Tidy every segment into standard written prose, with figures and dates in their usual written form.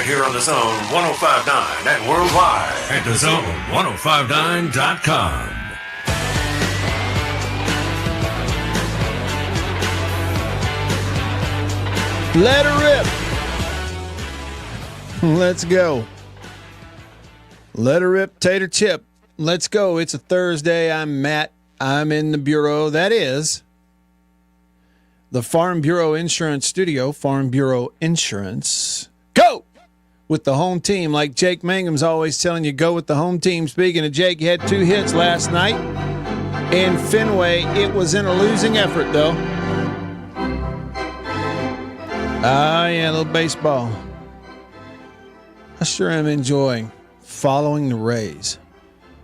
here on the Zone 105.9 and worldwide at thezone1059.com. Let her rip. Let's go. Let her rip, tater chip. Let's go. It's a Thursday. I'm Matt. I'm in the bureau. That is the Farm Bureau Insurance Studio. Farm Bureau Insurance. Go with the home team. Like Jake Mangum's always telling you, go with the home team. Speaking of Jake, he had 2 hits last night in Fenway. It was in a losing effort, though. Yeah, a little baseball. I sure am enjoying following the Rays.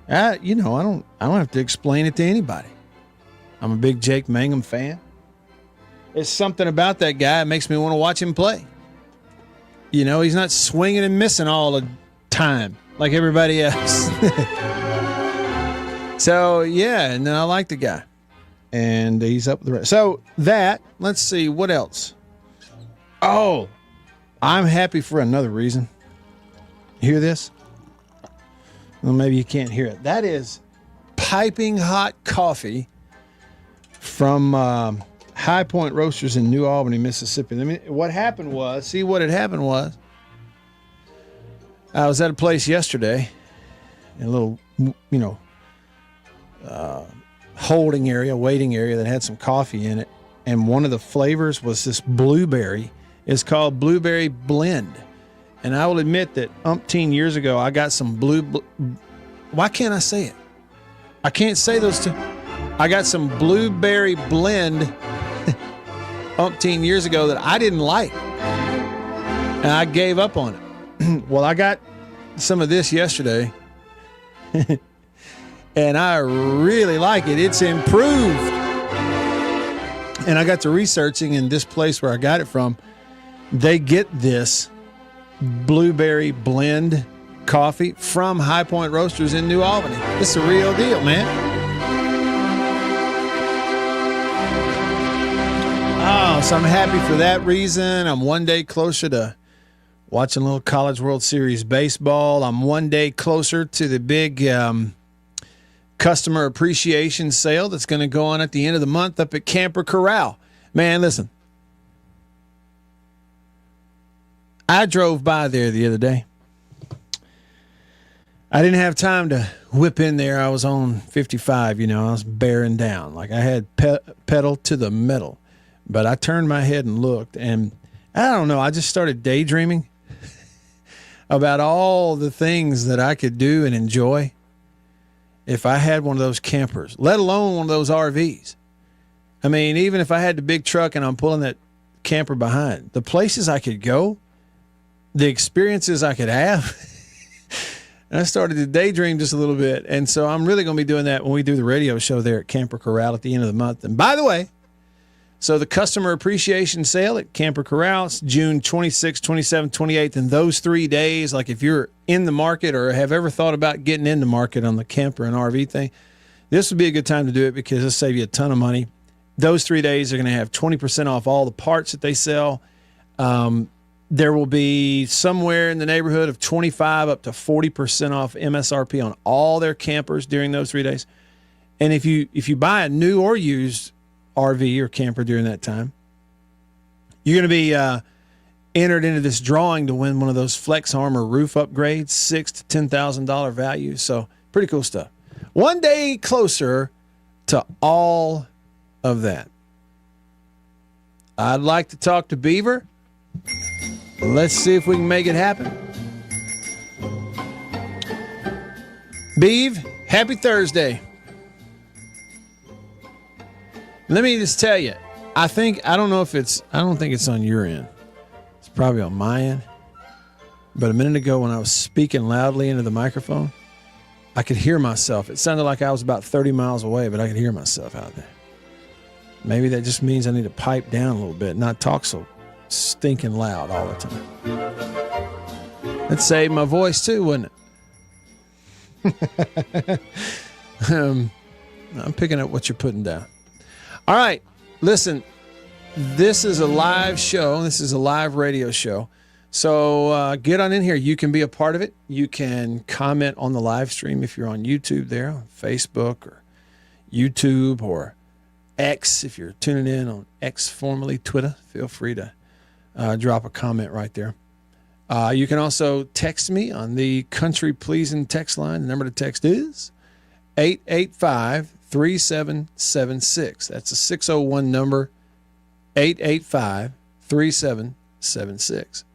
I don't have to explain it to anybody. I'm a big Jake Mangum fan. There's something about that guy that makes me want to watch him play. You know, he's not swinging and missing all the time like everybody else. So, yeah, and I like the guy. And he's up with the Rays. So, let's see, what else? Oh, I'm happy for another reason. You hear this? Well, maybe you can't hear it. That is piping hot coffee from High Point Roasters in New Albany, Mississippi. What had happened was, I was at a place yesterday, in a little, holding area, waiting area that had some coffee in it. And one of the flavors was this blueberry. It's called Blueberry Blend. And I will admit that umpteen years ago, I got some why can't I say it? I can't say those two. I got some Blueberry Blend umpteen years ago that I didn't like. And I gave up on it. Well, I got some of this yesterday. And I really like it. It's improved. And I got to researching in this place where I got it from. They get this Blueberry Blend coffee from High Point Roasters in New Albany. It's a real deal, man. Oh, so I'm happy for that reason. I'm one day closer to watching a little College World Series baseball. I'm one day closer to the big customer appreciation sale that's going to go on at the end of the month up at Camper Corral. Man, listen. I drove by there the other day. I didn't have time to whip in there. I was on 55, I was bearing down. Like I had pedal to the metal. But I turned my head and looked, and I don't know, I just started daydreaming about all the things that I could do and enjoy if I had one of those campers, let alone one of those RVs. I mean, even if I had the big truck and I'm pulling that camper behind, the places I could go, the experiences I could have. And I started to daydream just a little bit. And so I'm really going to be doing that when we do the radio show there at Camper Corral at the end of the month. And by the way, so the customer appreciation sale at Camper Corral, June 26th, 27th, 28th, and those 3 days, like if you're in the market or have ever thought about getting in the market on the camper and RV thing, this would be a good time to do it because it'll save you a ton of money. Those 3 days are going to have 20% off all the parts that they sell. There will be somewhere in the neighborhood of 25 up to 40% off MSRP on all their campers during those 3 days. And if you buy a new or used RV or camper during that time, you're going to be entered into this drawing to win one of those Flex Armor roof upgrades, $6,000 to $10,000 value. So pretty cool stuff. One day closer to all of that. I'd like to talk to Beaver. Let's see if we can make it happen. Beav, happy Thursday. Let me just tell you, I don't think it's on your end. It's probably on my end. But a minute ago when I was speaking loudly into the microphone, I could hear myself. It sounded like I was about 30 miles away, but I could hear myself out there. Maybe that just means I need to pipe down a little bit, not talk so stinking loud all the time. That'd save my voice too, wouldn't it? I'm picking up what you're putting down. All right, listen, this is a live show. This is a live radio show. So get on in here. You can be a part of it. You can comment on the live stream if you're on YouTube there, on Facebook or YouTube or X. If you're tuning in on X, formerly Twitter, feel free to drop a comment right there. You can also text me on the Country Pleasing text line. The number to text is 885-3776. That's a 601 number, 885-3776.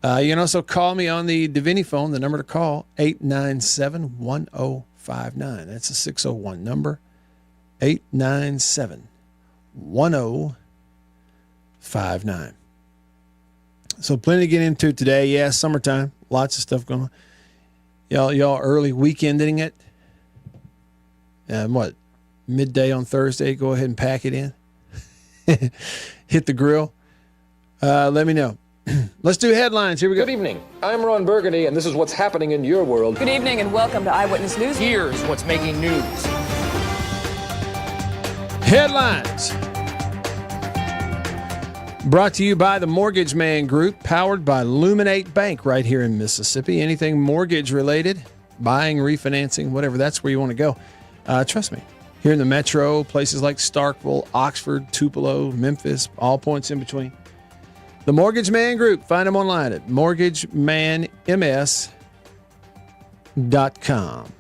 You can also call me on the Divinity phone. The number to call, 897-1059. That's a 601 number, 897-1059. So plenty to get into today. Yeah, summertime. Lots of stuff going on. Y'all early weekending it. And midday on Thursday, go ahead and pack it in. Hit the grill. Let me know. Let's do headlines. Here we go. Good evening. I'm Ron Burgundy, and this is what's happening in your world. Good evening, and welcome to Eyewitness News. Here's what's making news. Headlines. Brought to you by the Mortgage Man Group, powered by Luminate Bank right here in Mississippi. Anything mortgage related, buying, refinancing, whatever, that's where you want to go. Trust me. Here in the metro, places like Starkville, Oxford, Tupelo, Memphis, all points in between. The Mortgage Man Group. Find them online at mortgagemanms.com.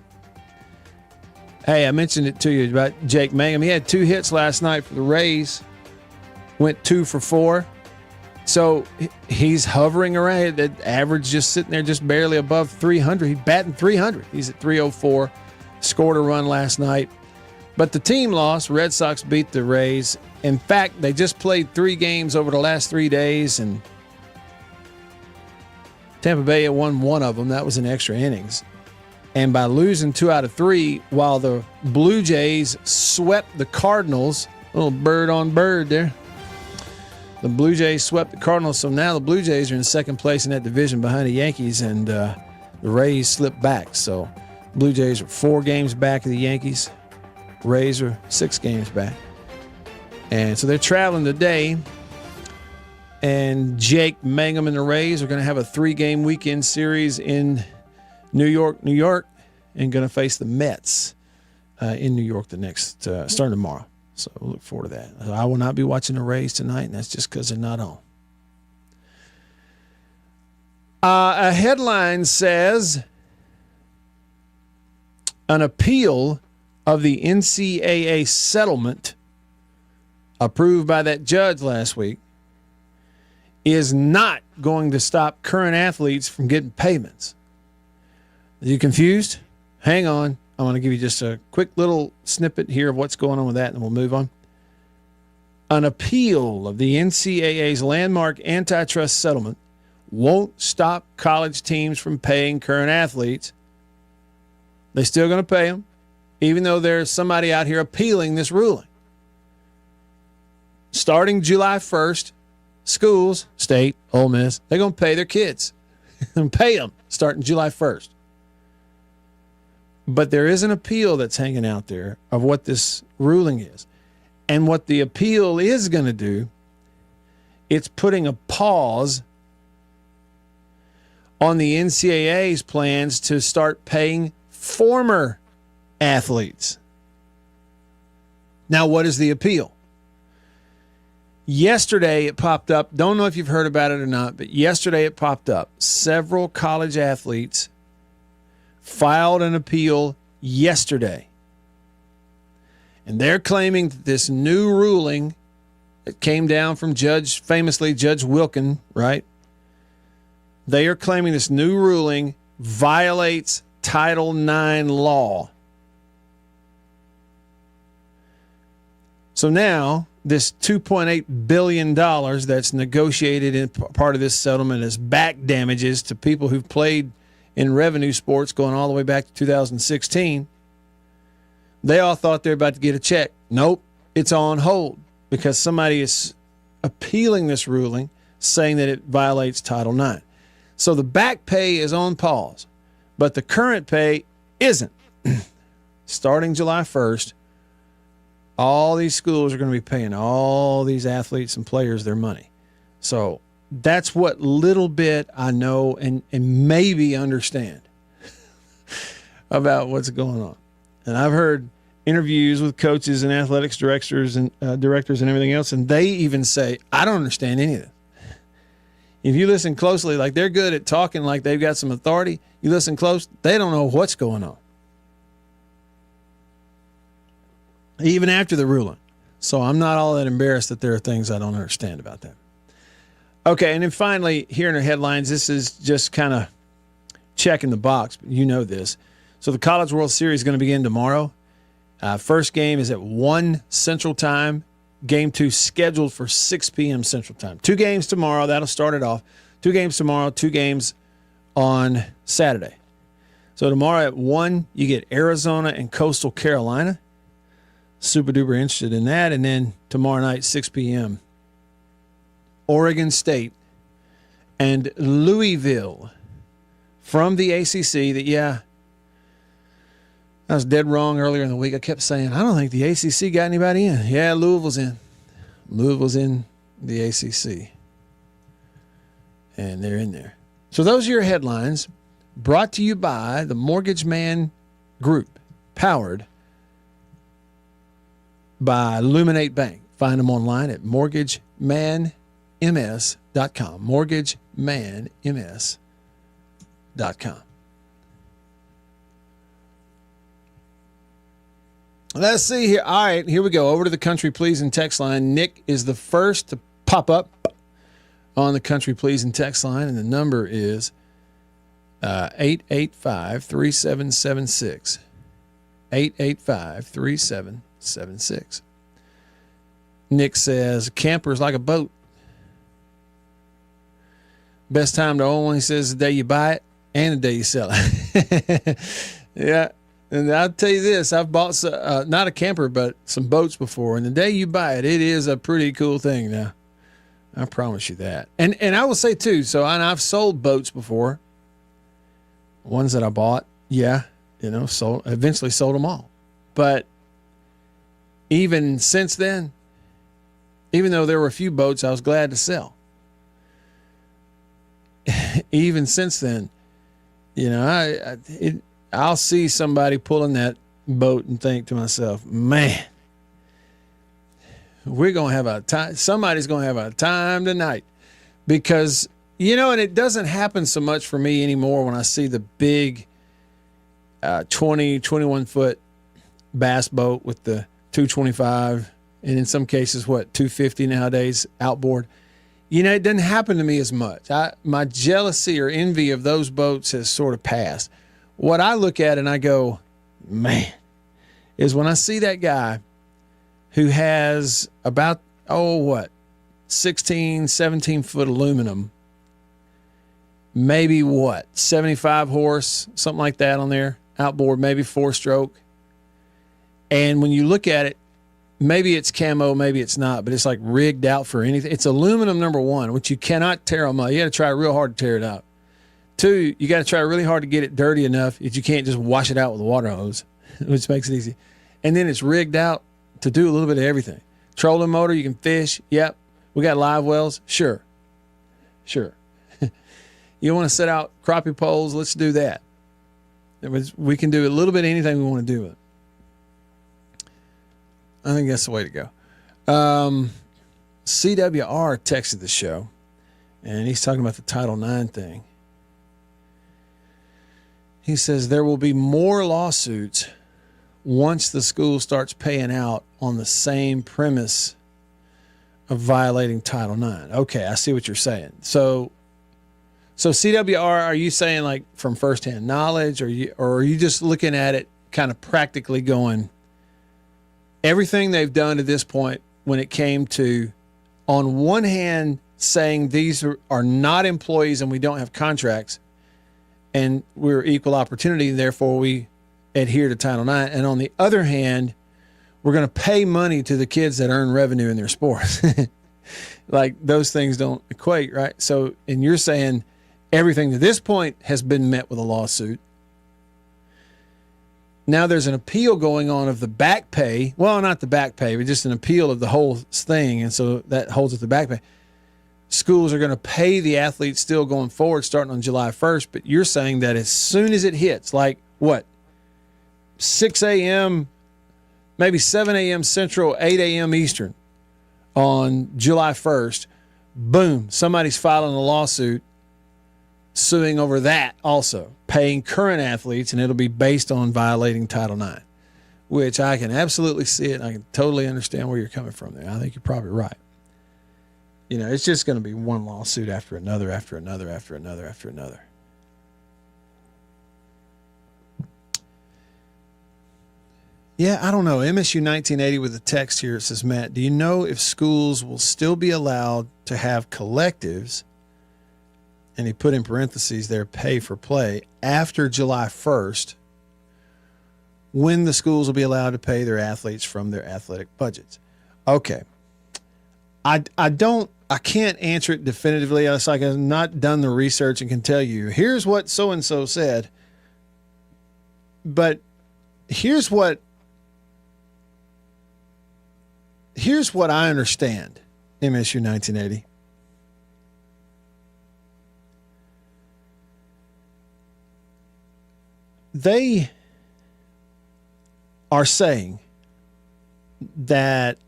Hey, I mentioned it to you about Jake Mangum. He had 2 hits last night for the Rays. Went 2 for 4. So he's hovering around. That average just sitting there just barely above 300. He's batting 300. He's at 304. Scored a run last night. But the team lost. Red Sox beat the Rays. In fact, they just played 3 games over the last 3 days, and Tampa Bay had won 1 of them. That was in extra innings. And by losing 2 out of 3, while the Blue Jays swept the Cardinals, little bird on bird there. The Blue Jays swept the Cardinals, so now the Blue Jays are in second place in that division behind the Yankees, and the Rays slipped back. So Blue Jays are 4 games back of the Yankees. Rays are 6 games back. And so they're traveling today, and Jake Mangum and the Rays are going to have a 3-game weekend series in New York, and going to face the Mets in New York the next starting tomorrow. So we'll look forward to that. I will not be watching the Rays tonight, and that's just because they're not on. A headline says an appeal of the NCAA settlement approved by that judge last week is not going to stop current athletes from getting payments. Are you confused? Hang on. I'm going to give you just a quick little snippet here of what's going on with that, and then we'll move on. An appeal of the NCAA's landmark antitrust settlement won't stop college teams from paying current athletes. They're still going to pay them, even though there's somebody out here appealing this ruling. Starting July 1st, schools, State, Ole Miss, they're going to pay their kids. And pay them starting July 1st. But there is an appeal that's hanging out there of what this ruling is. And what the appeal is going to do, it's putting a pause on the NCAA's plans to start paying former athletes. Now, what is the appeal? Yesterday it popped up. Don't know if you've heard about it or not, but yesterday it popped up. Several college athletes filed an appeal yesterday. And they're claiming that this new ruling that came down from famously Judge Wilkin, right? They are claiming this new ruling violates Title IX law. So now, this $2.8 billion that's negotiated in part of this settlement is back damages to people who've played in revenue sports going all the way back to 2016. They all thought they're about to get a check. Nope, it's on hold because somebody is appealing this ruling saying that it violates Title IX. So the back pay is on pause, but the current pay isn't. Starting July 1st, all these schools are going to be paying all these athletes and players their money. So that's what little bit I know and maybe understand about what's going on. And I've heard interviews with coaches and athletics directors and everything else, and they even say, I don't understand any of this. If you listen closely, like they're good at talking like they've got some authority. You listen close, they don't know what's going on. Even after the ruling. So I'm not all that embarrassed that there are things I don't understand about that. Okay, and then finally, here in our headlines, this is just kind of checking the box. But you know this. So the College World Series is going to begin tomorrow. First game is at 1 Central Time. Game 2 scheduled for 6 p.m. Central Time. 2 games tomorrow. That'll start it off. 2 games tomorrow, 2 games on Saturday. So tomorrow at 1, you get Arizona and Coastal Carolina. Super duper interested in that. And then tomorrow night, 6 p.m., Oregon State and Louisville from the ACC. I was dead wrong earlier in the week. I kept saying, I don't think the ACC got anybody in. Yeah, Louisville's in. Louisville's in the ACC. And they're in there. So those are your headlines, brought to you by the Mortgage Man Group, powered by Illuminate Bank. Find them online at mortgagemanms.com. mortgagemanms.com. Let's see here. All right, here we go. Over to the Country Pleasing text line. Nick is the first to pop up on the Country Pleasing text line, and the number is 885-3776. 885-3776. Nick says, camper's like a boat. Best time to own one, he says, the day you buy it and the day you sell it. Yeah. And I'll tell you this, I've bought not a camper, but some boats before. And the day you buy it, it is a pretty cool thing now. I promise you that. And I will say, too, I've sold boats before. Ones that I bought, eventually sold them all. But even since then, even though there were a few boats I was glad to sell, even since then, I'll see somebody pulling that boat and think to myself, man, we're going to have a time. Somebody's going to have a time tonight, because, and it doesn't happen so much for me anymore when I see the big 21 foot bass boat with the 225 and in some cases, 250 nowadays outboard. It doesn't happen to me as much. My jealousy or envy of those boats has sort of passed. What I look at and I go, man, is when I see that guy who has about, 16, 17 foot aluminum, maybe 75 horse, something like that on there, outboard, maybe 4-stroke. And when you look at it, maybe it's camo, maybe it's not, but it's like rigged out for anything. It's aluminum, number one, which you cannot tear them up. You got to try real hard to tear it out. 2, you got to try really hard to get it dirty enough that you can't just wash it out with a water hose, which makes it easy. And then it's rigged out to do a little bit of everything. Trolling motor, you can fish. Yep. We got live wells. Sure. You want to set out crappie poles? Let's do that. We can do a little bit of anything we want to do with it. I think that's the way to go. CWR texted the show, and he's talking about the Title IX thing. He says there will be more lawsuits once the school starts paying out on the same premise of violating Title IX. Okay, I see what you're saying. So CWR, are you saying like from firsthand knowledge, or are you just looking at it kind of practically going, everything they've done to this point when it came to, on one hand, saying these are not employees and we don't have contracts and we're equal opportunity, therefore we adhere to Title IX. And on the other hand, we're going to pay money to the kids that earn revenue in their sports. Like, those things don't equate, right? So, and you're saying everything to this point has been met with a lawsuit. Now there's an appeal going on of the back pay. Well, not the back pay, but just an appeal of the whole thing. And so that holds at the back pay. schools are going to pay the athletes still going forward starting on July 1st, but you're saying that as soon as it hits, like what, 6 a.m., maybe 7 a.m. Central, 8 a.m. Eastern on July 1st, boom, somebody's filing a lawsuit suing over that also, paying current athletes, and it'll be based on violating Title IX, which I can absolutely see it, and I can totally understand where you're coming from there. I think you're probably right. You know, it's just going to be one lawsuit after another, after another, after another, after another. Yeah, I don't know. MSU 1980 with a text here. It says, Matt, do you know if schools will still be allowed to have collectives, and he put in parentheses there, pay for play, after July 1st, when the schools will be allowed to pay their athletes from their athletic budgets? Okay. I can't answer it definitively. It's like I've not done the research and can tell you, here's what so-and-so said. But here's what I understand, MSU 1980. They are saying that,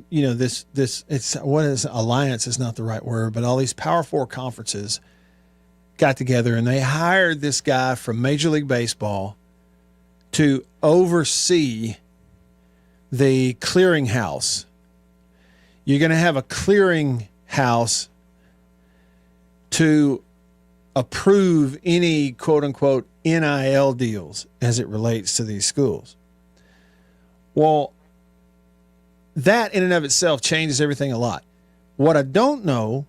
you know, this it's what is alliance is not the right word, but all these Power Four conferences got together and they hired this guy from Major League Baseball to oversee the clearinghouse. You're going to have a clearinghouse to approve any quote unquote NIL deals as it relates to these schools. Well, that in and of itself changes everything a lot. What I don't know,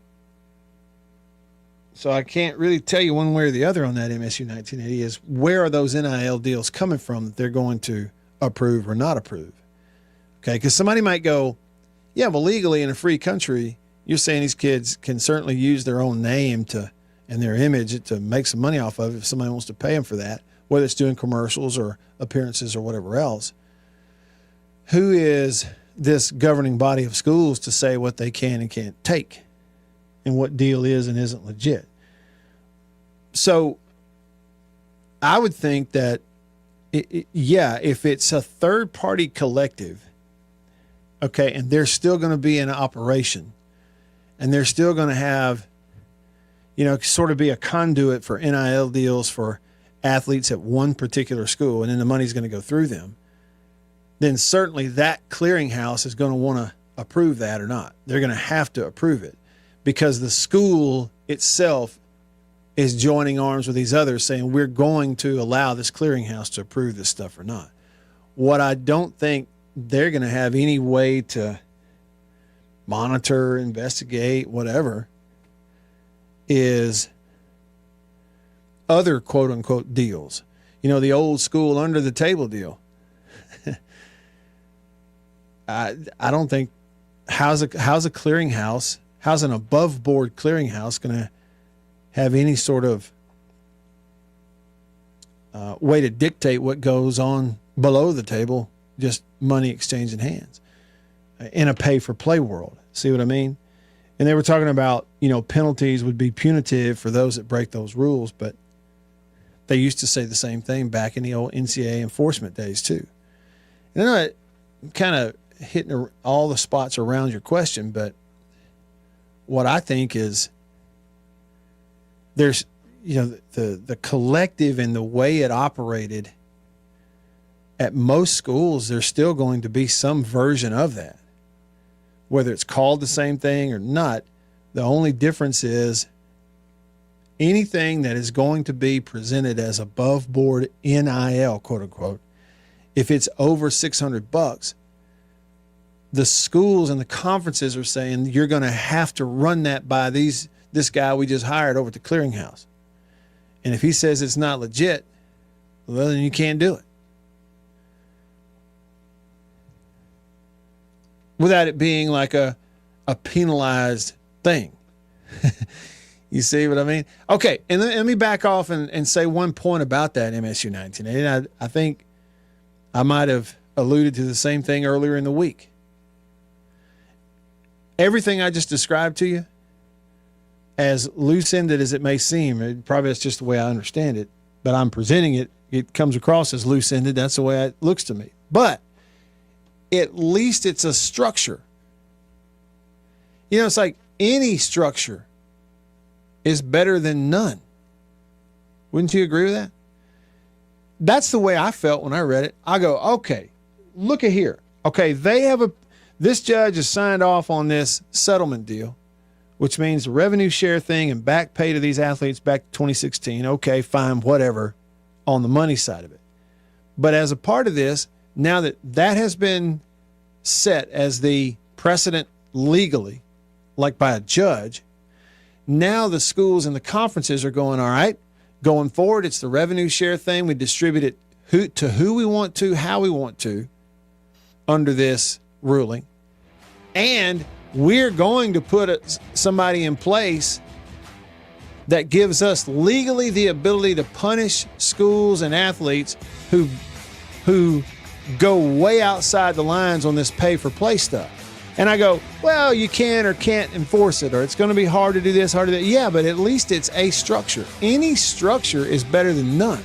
so I can't really tell you one way or the other on that MSU 1980, is where are those NIL deals coming from that they're going to approve or not approve? Okay, because somebody might go, yeah, well, legally in a free country, you're saying these kids can certainly use their own name and their image to make some money off of it if somebody wants to pay them for that, whether it's doing commercials or appearances or whatever else. Who is this governing body of schools to say what they can and can't take and what deal is and isn't legit? So I would think that, if it's a third-party collective, okay, and they're still going to be in operation and they're still going to have, you know, sort of be a conduit for NIL deals for athletes at one particular school, and then the money's going to go through them, then certainly that clearinghouse is going to want to approve that or not. They're going to have to approve it because the school itself is joining arms with these others saying we're going to allow this clearinghouse to approve this stuff or not. What I don't think they're going to have any way to monitor, investigate, whatever, is other quote unquote deals. You know, the old school under the table deal. I don't think how's a clearinghouse, how's an above board clearinghouse going to have any sort of way to dictate what goes on below the table, just money exchanging hands in a pay for play world. See what I mean? And they were talking about, you know, penalties would be punitive for those that break those rules, but they used to say the same thing back in the old NCAA enforcement days too. And I know it kind of hitting all the spots around your question, but what I think is there's, you know, the collective and the way it operated at most schools, there's still going to be some version of that. Whether it's called the same thing or not, the only difference is anything that is going to be presented as above board NIL, quote unquote, if it's over $600, the schools and the conferences are saying you're going to have to run that by this guy we just hired over at the clearinghouse. And if he says it's not legit, well, then you can't do it. Without it being like a penalized thing. You see what I mean? Okay, and let me back off and say one point about that MSU 1980. I think I might have alluded to the same thing earlier in the week. everything I just described to you, as loose-ended as it may seem, probably that's just the way I understand it, but I'm presenting it. It comes across as loose-ended. That's the way it looks to me. But at least it's a structure. You know, it's like any structure is better than none. Wouldn't you agree with that? That's the way I felt when I read it. I go, okay, look at here. Okay, this judge has signed off on this settlement deal, which means the revenue share thing and back pay to these athletes back to 2016. Okay, fine, whatever, on the money side of it. But as a part of this, now that has been set as the precedent legally, like by a judge, now the schools and the conferences are going, all right, going forward, it's the revenue share thing. We distribute it to who we want to, how we want to, under this ruling. And we're going to put somebody in place that gives us legally the ability to punish schools and athletes who go way outside the lines on this pay-for-play stuff. And I go, well, you can or can't enforce it, or it's going to be hard to do this, hard to do that. Yeah, but at least it's a structure. Any structure is better than none.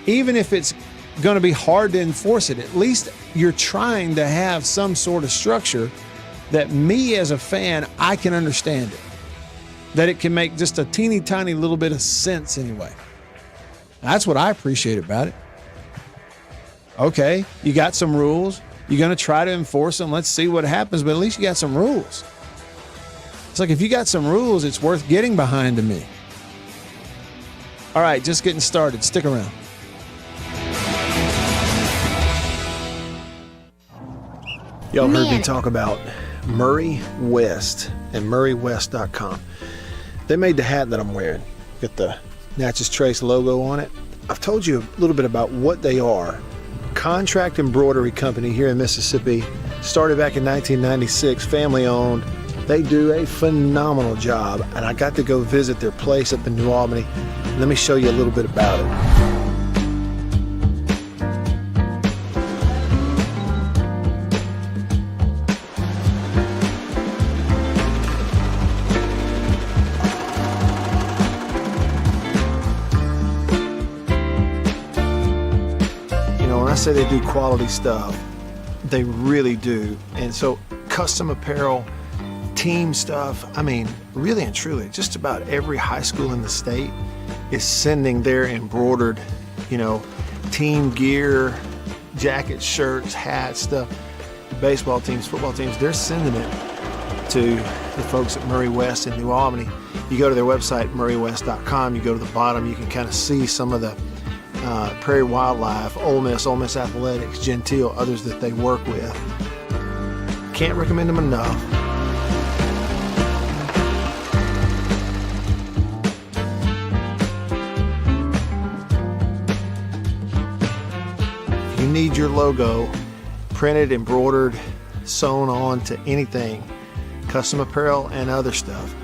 Even if it's going to be hard to enforce it, at least you're trying to have some sort of structure that me as a fan, I can understand it. That it can make just a teeny tiny little bit of sense anyway. That's what I appreciate about it. Okay, you got some rules. You're going to try to enforce them. Let's see what happens, but at least you got some rules. It's like if you got some rules, it's worth getting behind to me. All right, just getting started. Stick around. Y'all heard me talk about Murray West and MurrayWest.com. They made the hat that I'm wearing. Got the Natchez Trace logo on it. I've told you a little bit about what they are. Contract embroidery company here in Mississippi. Started back in 1996, family owned. They do a phenomenal job, and I got to go visit their place up in New Albany. Let me show you a little bit about it. I say they do quality stuff. They really do. And so custom apparel, team stuff, I mean, really and truly, just about every high school in the state is sending their embroidered, team gear, jackets, shirts, hats, stuff. Baseball teams, football teams, they're sending it to the folks at Murray West in New Albany. You go to their website, MurrayWest.com, you go to the bottom, you can kind of see some of the Prairie Wildlife, Ole Miss Athletics, Gentile, others that they work with. Can't recommend them enough. If you need your logo printed, embroidered, sewn on to anything, custom apparel and other stuff,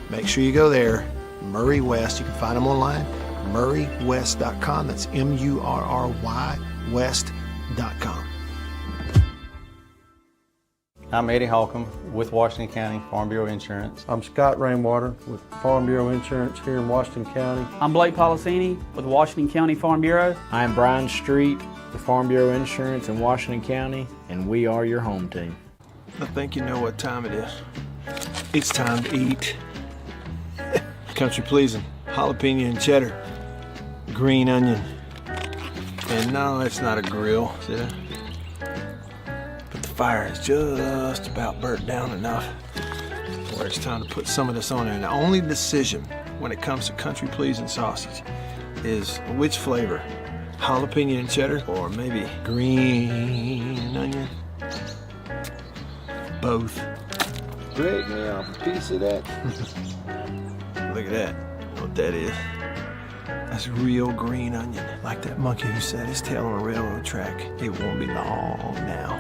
make sure you go there. Murray West, you can find them online. MurrayWest.com. That's MURRY West.com. I'm Eddie Holcomb with Washington County Farm Bureau Insurance. I'm Scott Rainwater with Farm Bureau Insurance here in Washington County. I'm Blake Policini with Washington County Farm Bureau. I'm Brian Street with Farm Bureau Insurance in Washington County, and we are your home team. I think you know what time it is. It's time to eat. Country pleasing, jalapeno and cheddar, green onion. And no, it's not a grill, see that? But the fire is just about burnt down enough where it's time to put some of this on there. And the only decision when it comes to country pleasing sausage is which flavor, jalapeno and cheddar or maybe green onion. Both. Break me off a piece of that. Look at that, what that is. That's real green onion. Like that monkey who set his tail on a railroad track. It won't be long now.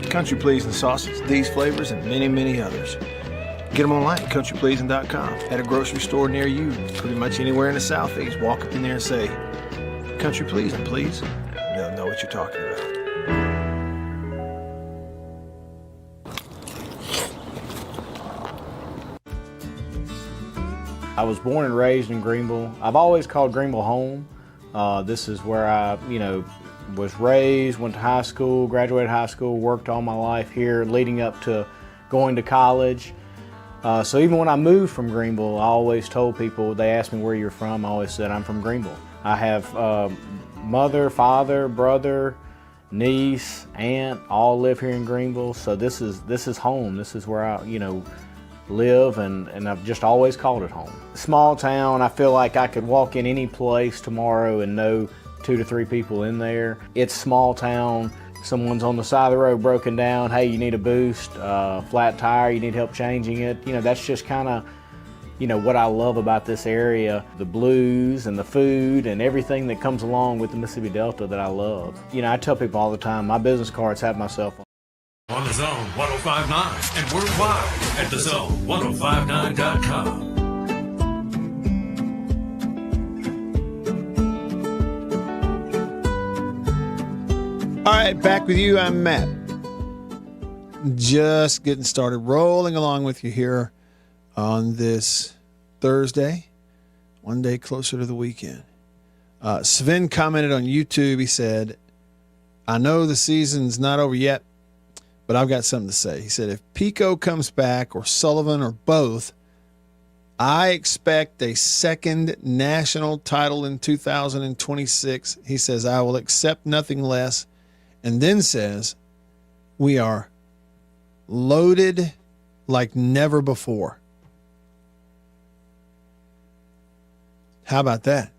Country Pleasing sausage, these flavors, and many, many others. Get them online at countrypleasing.com. At a grocery store near you, pretty much anywhere in the Southeast. Walk up in there and say, country pleasing, please. They'll know what you're talking about. I was born and raised in Greenville. I've always called Greenville home. This is where I, was raised, went to high school, graduated high school, worked all my life here, leading up to going to college. So even when I moved from Greenville, I always told people, they asked me where you're from, I always said I'm from Greenville. I have mother, father, brother, niece, aunt, all live here in Greenville. So this is home. This is where I, live, and I've just always called it home. Small town, I feel like I could walk in any place tomorrow and know 2 to 3 people in there. It's small town. Someone's on the side of the road broken down. Hey, you need a boost, flat tire, you need help changing it. That's just kind of, what I love about this area. The blues and the food and everything that comes along with the Mississippi Delta that I love. I tell people all the time, my business cards have my cell phone. On the Zone 105.9 and worldwide at thezone1059.com. All right, back with you. I'm Matt. Just getting started, rolling along with you here on this Thursday, one day closer to the weekend. Sven commented on YouTube. He said, I know the season's not over yet, but I've got something to say. He said, if Pico comes back or Sullivan or both, I expect a second national title in 2026. He says, I will accept nothing less. And then says, we are loaded like never before. How about that?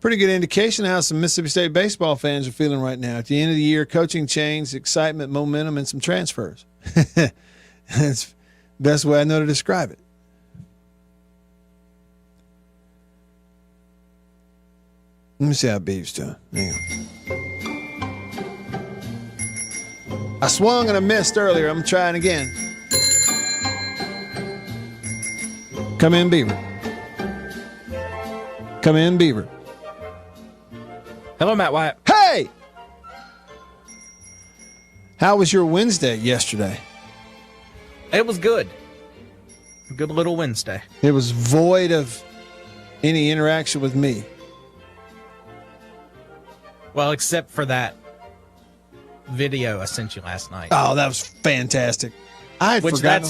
Pretty good indication of how some Mississippi State baseball fans are feeling right now. At the end of the year, coaching change, excitement, momentum, and some transfers. That's the best way I know to describe it. Let me see how Beeves doing. Hang on. I swung and I missed earlier. I'm trying again. Come in, Beaver. Come in, Beaver. Hello, Matt Wyatt. Hey! How was your Wednesday yesterday? It was good. Good little Wednesday. It was void of any interaction with me. Well, except for that video I sent you last night. Oh, that was fantastic. I had forgotten.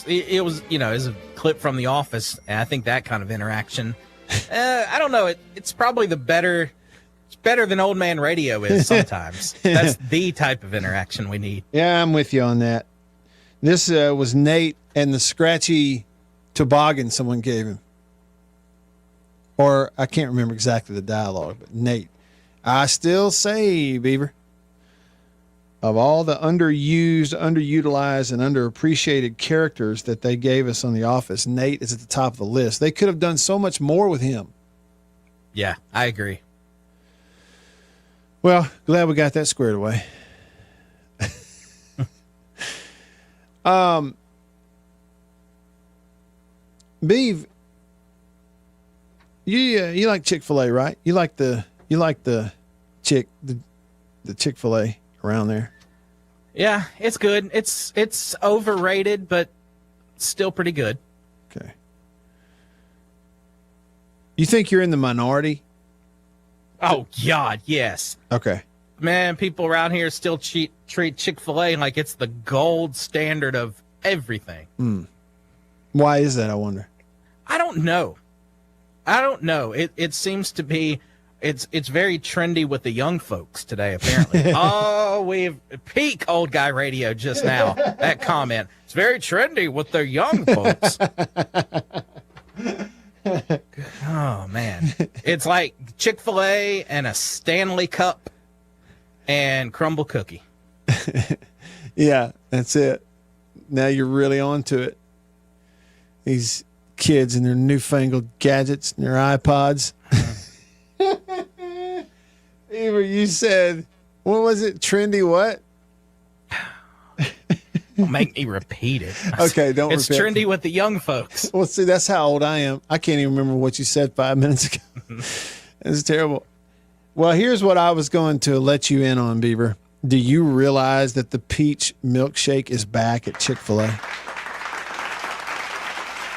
It was, as a clip from The Office, and I think that kind of interaction, I don't know, it's probably it's better than old man radio is sometimes. That's the type of interaction we need. Yeah, I'm with you on that. This was Nate and the scratchy toboggan someone gave him. Or I can't remember exactly the dialogue, but Nate. I still say, Beaver, of all the underused, underutilized, and underappreciated characters that they gave us on The Office, Nate is at the top of the list. They could have done so much more with him. Yeah, I agree. Well, glad we got that squared away. Beav, you like Chick-fil-A, right? You like the Chick-fil-A around there. Yeah, it's good. It's overrated, but still pretty good. Okay. You think you're in the minority? Oh, God, yes. Okay. Man, people around here still treat Chick-fil-A like it's the gold standard of everything. Why is that, I wonder? I don't know. It seems to be, it's very trendy with the young folks today, apparently. Oh, we've peak old guy radio just now. That comment. It's very trendy with the young folks. Oh, man. It's like Chick-fil-A and a Stanley Cup and crumble cookie. Yeah, that's it. Now you're really on to it. These kids and their newfangled gadgets and their iPods. Eva, you said, what was it? Trendy what? Don't make me repeat it. Okay, don't It's repeat trendy with the young folks. Well, see, that's how old I am. I can't even remember what you said 5 minutes ago. It's terrible. Well, here's what I was going to let you in on, Beaver. Do you realize that the peach milkshake is back at Chick-fil-A?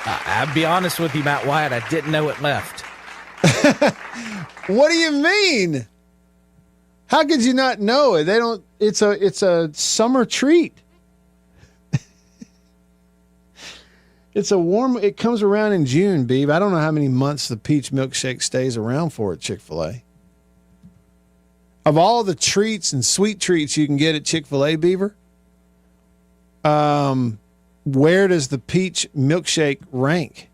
I'll be honest with you, Matt Wyatt, I didn't know it left. What do you mean? How could you not know it? They don't. It's a summer treat. It's a warm. It comes around in June, Beav. I don't know how many months the peach milkshake stays around for at Chick-fil-A. Of all the treats and sweet treats you can get at Chick-fil-A, Beaver, where does the peach milkshake rank?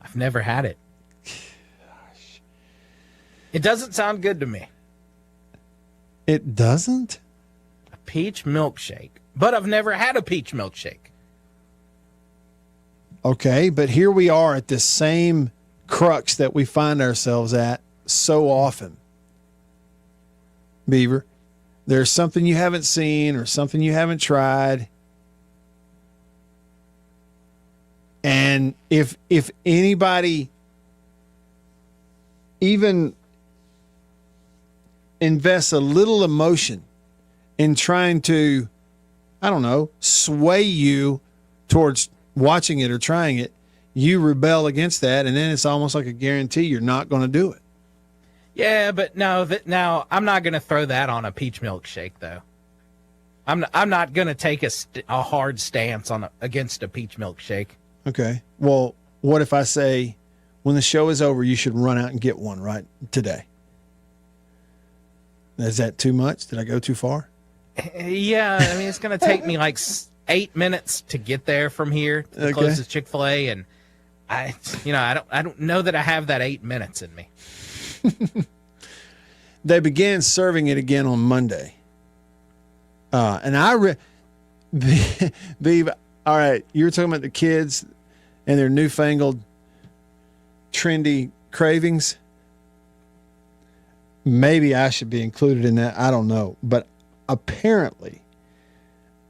I've never had it. Gosh. It doesn't sound good to me. It doesn't? A peach milkshake. But I've never had a peach milkshake. Okay, but here we are at this same crux that we find ourselves at so often. Beaver, there's something you haven't seen or something you haven't tried. And if anybody even invests a little emotion in trying to, I don't know, sway you towards watching it or trying it, you rebel against that, and then it's almost like a guarantee you're not going to do it. Yeah, but now I'm not going to throw that on a peach milkshake, though. I'm not going to take a hard stance against a peach milkshake. Okay. Well, what if I say, when the show is over, you should run out and get one right today? Is that too much? Did I go too far? Yeah, I mean, it's going to take me like 8 minutes to get there from here to the closest Chick-fil-A, and I don't know that I have that 8 minutes in me. They began serving it again on Monday. And Beav, all right, you were talking about the kids and their newfangled trendy cravings. Maybe I should be included in that. I don't know. But apparently,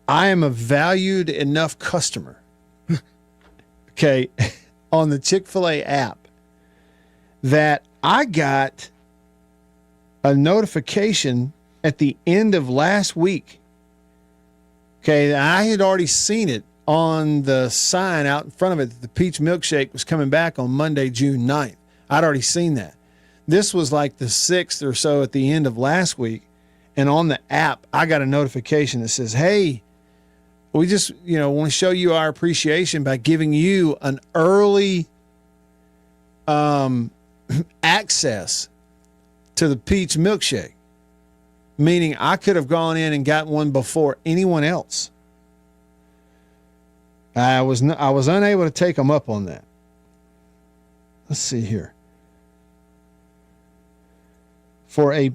I am a valued enough customer, okay, on the Chick-fil-A app that I got a notification at the end of last week. Okay, I had already seen it on the sign out in front of it that the peach milkshake was coming back on Monday, June 9th. I'd already seen that. This was like the 6th or so at the end of last week. And on the app, I got a notification that says, hey, we just, want to show you our appreciation by giving you an early access to the peach milkshake. Meaning I could have gone in and gotten one before anyone else. I was unable to take them up on that. Let's see here. We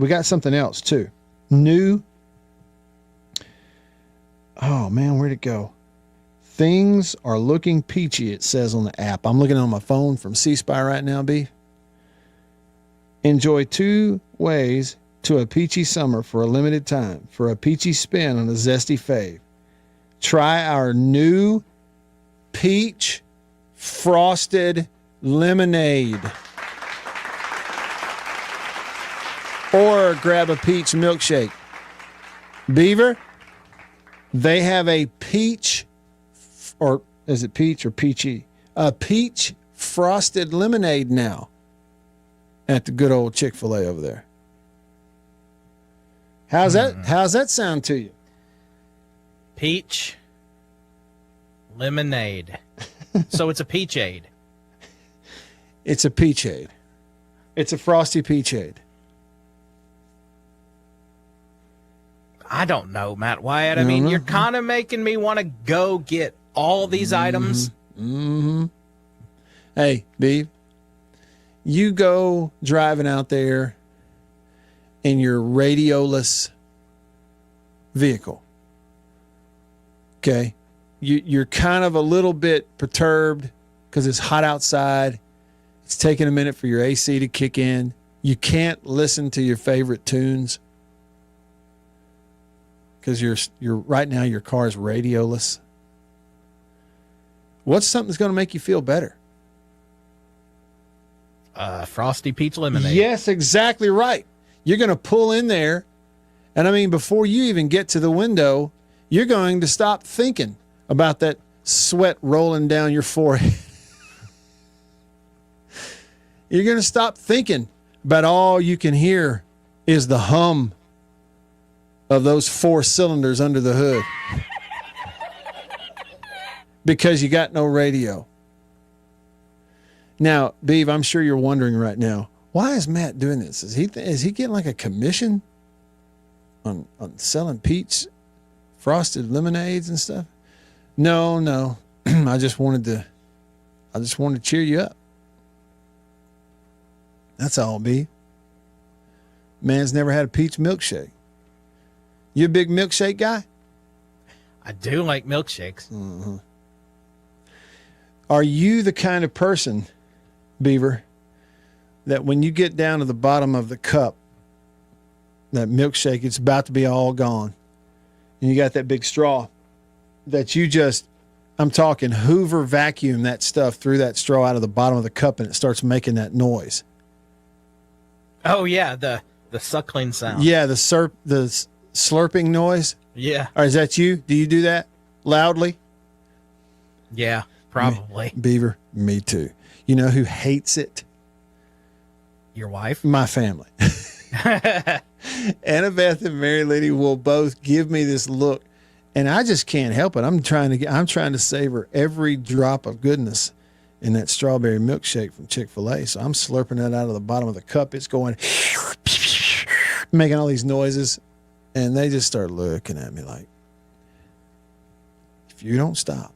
got something else too. New. Oh man, where'd it go? Things are looking peachy, it says on the app. I'm looking on my phone from C Spy right now, B. Enjoy 2 ways to a peachy summer for a limited time for a peachy spin on a zesty fave. Try our new peach frosted lemonade. Or grab a peach milkshake. Beaver, they have a peach, or is it peach or peachy? A peach frosted lemonade now at the good old Chick-fil-A over there. How's that sound to you? Peach lemonade. So it's a peachade. It's a peachade. It's a frosty peachade. I don't know, Matt Wyatt. I mean, you're kind of making me want to go get all these items. Mm-hmm. Hey, Beav, you go driving out there in your radioless vehicle. Okay? You're kind of a little bit perturbed because it's hot outside. It's taking a minute for your AC to kick in. You can't listen to your favorite tunes because you're right now your car's radioless. What's something that's going to make you feel better? Frosty Peach Lemonade. Yes, exactly right. You're going to pull in there, and I mean, before you even get to the window, you're going to stop thinking about that sweat rolling down your forehead. You're going to stop thinking about all you can hear is the hum of those 4 cylinders under the hood. Because you got no radio. Now, Beav, I'm sure you're wondering right now, why is Matt doing this? Is he getting like a commission on selling peach frosted lemonades and stuff? No. I just wanted to cheer you up. That's all, Beav. Man's never had a peach milkshake. You a big milkshake guy? I do like milkshakes. Mm-hmm. Are you the kind of person, Beaver, that when you get down to the bottom of the cup, that milkshake, it's about to be all gone, and you got that big straw, that you just, I'm talking Hoover vacuum that stuff through that straw out of the bottom of the cup, and it starts making that noise? Oh, yeah, the suckling sound. Yeah, the slurping noise. Yeah. Or is that you? Do you do that loudly? Yeah, probably. Beaver, me too. You know who hates it? Your wife? My family. Annabeth and Mary Liddy will both give me this look, and I just can't help it. I'm trying to savor every drop of goodness in that strawberry milkshake from Chick-fil-A. So I'm slurping that out of the bottom of the cup. It's going, making all these noises, and they just start looking at me like, if you don't stop,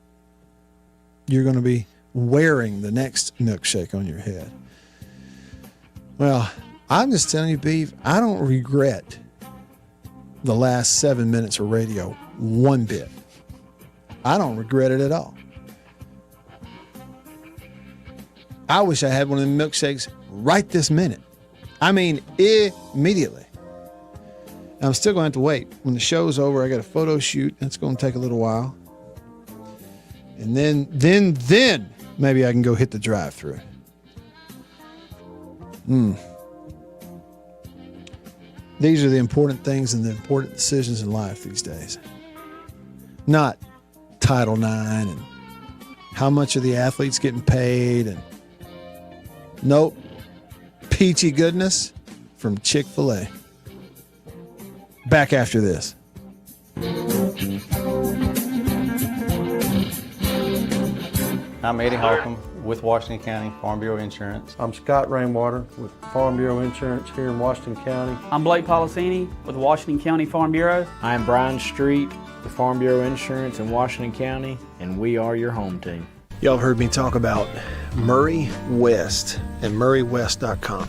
you're going to be wearing the next milkshake on your head. Well, I'm just telling you, Beav, I don't regret the last 7 minutes of radio one bit. I don't regret it at all. I wish I had one of them milkshakes right this minute. I mean, immediately. I'm still going to have to wait. When the show's over, I got a photo shoot. That's going to take a little while. And then maybe I can go hit the drive-thru. These are the important things and the important decisions in life these days. Not Title IX and how much are the athletes getting paid, and nope, peachy goodness from Chick-fil-A. Back after this. I'm Eddie Holcomb with Washington County Farm Bureau Insurance. I'm Scott Rainwater with Farm Bureau Insurance here in Washington County. I'm Blake Policini with Washington County Farm Bureau. I'm Brian Street with Farm Bureau Insurance in Washington County, and we are your home team. Y'all have heard me talk about Murray West and MurrayWest.com.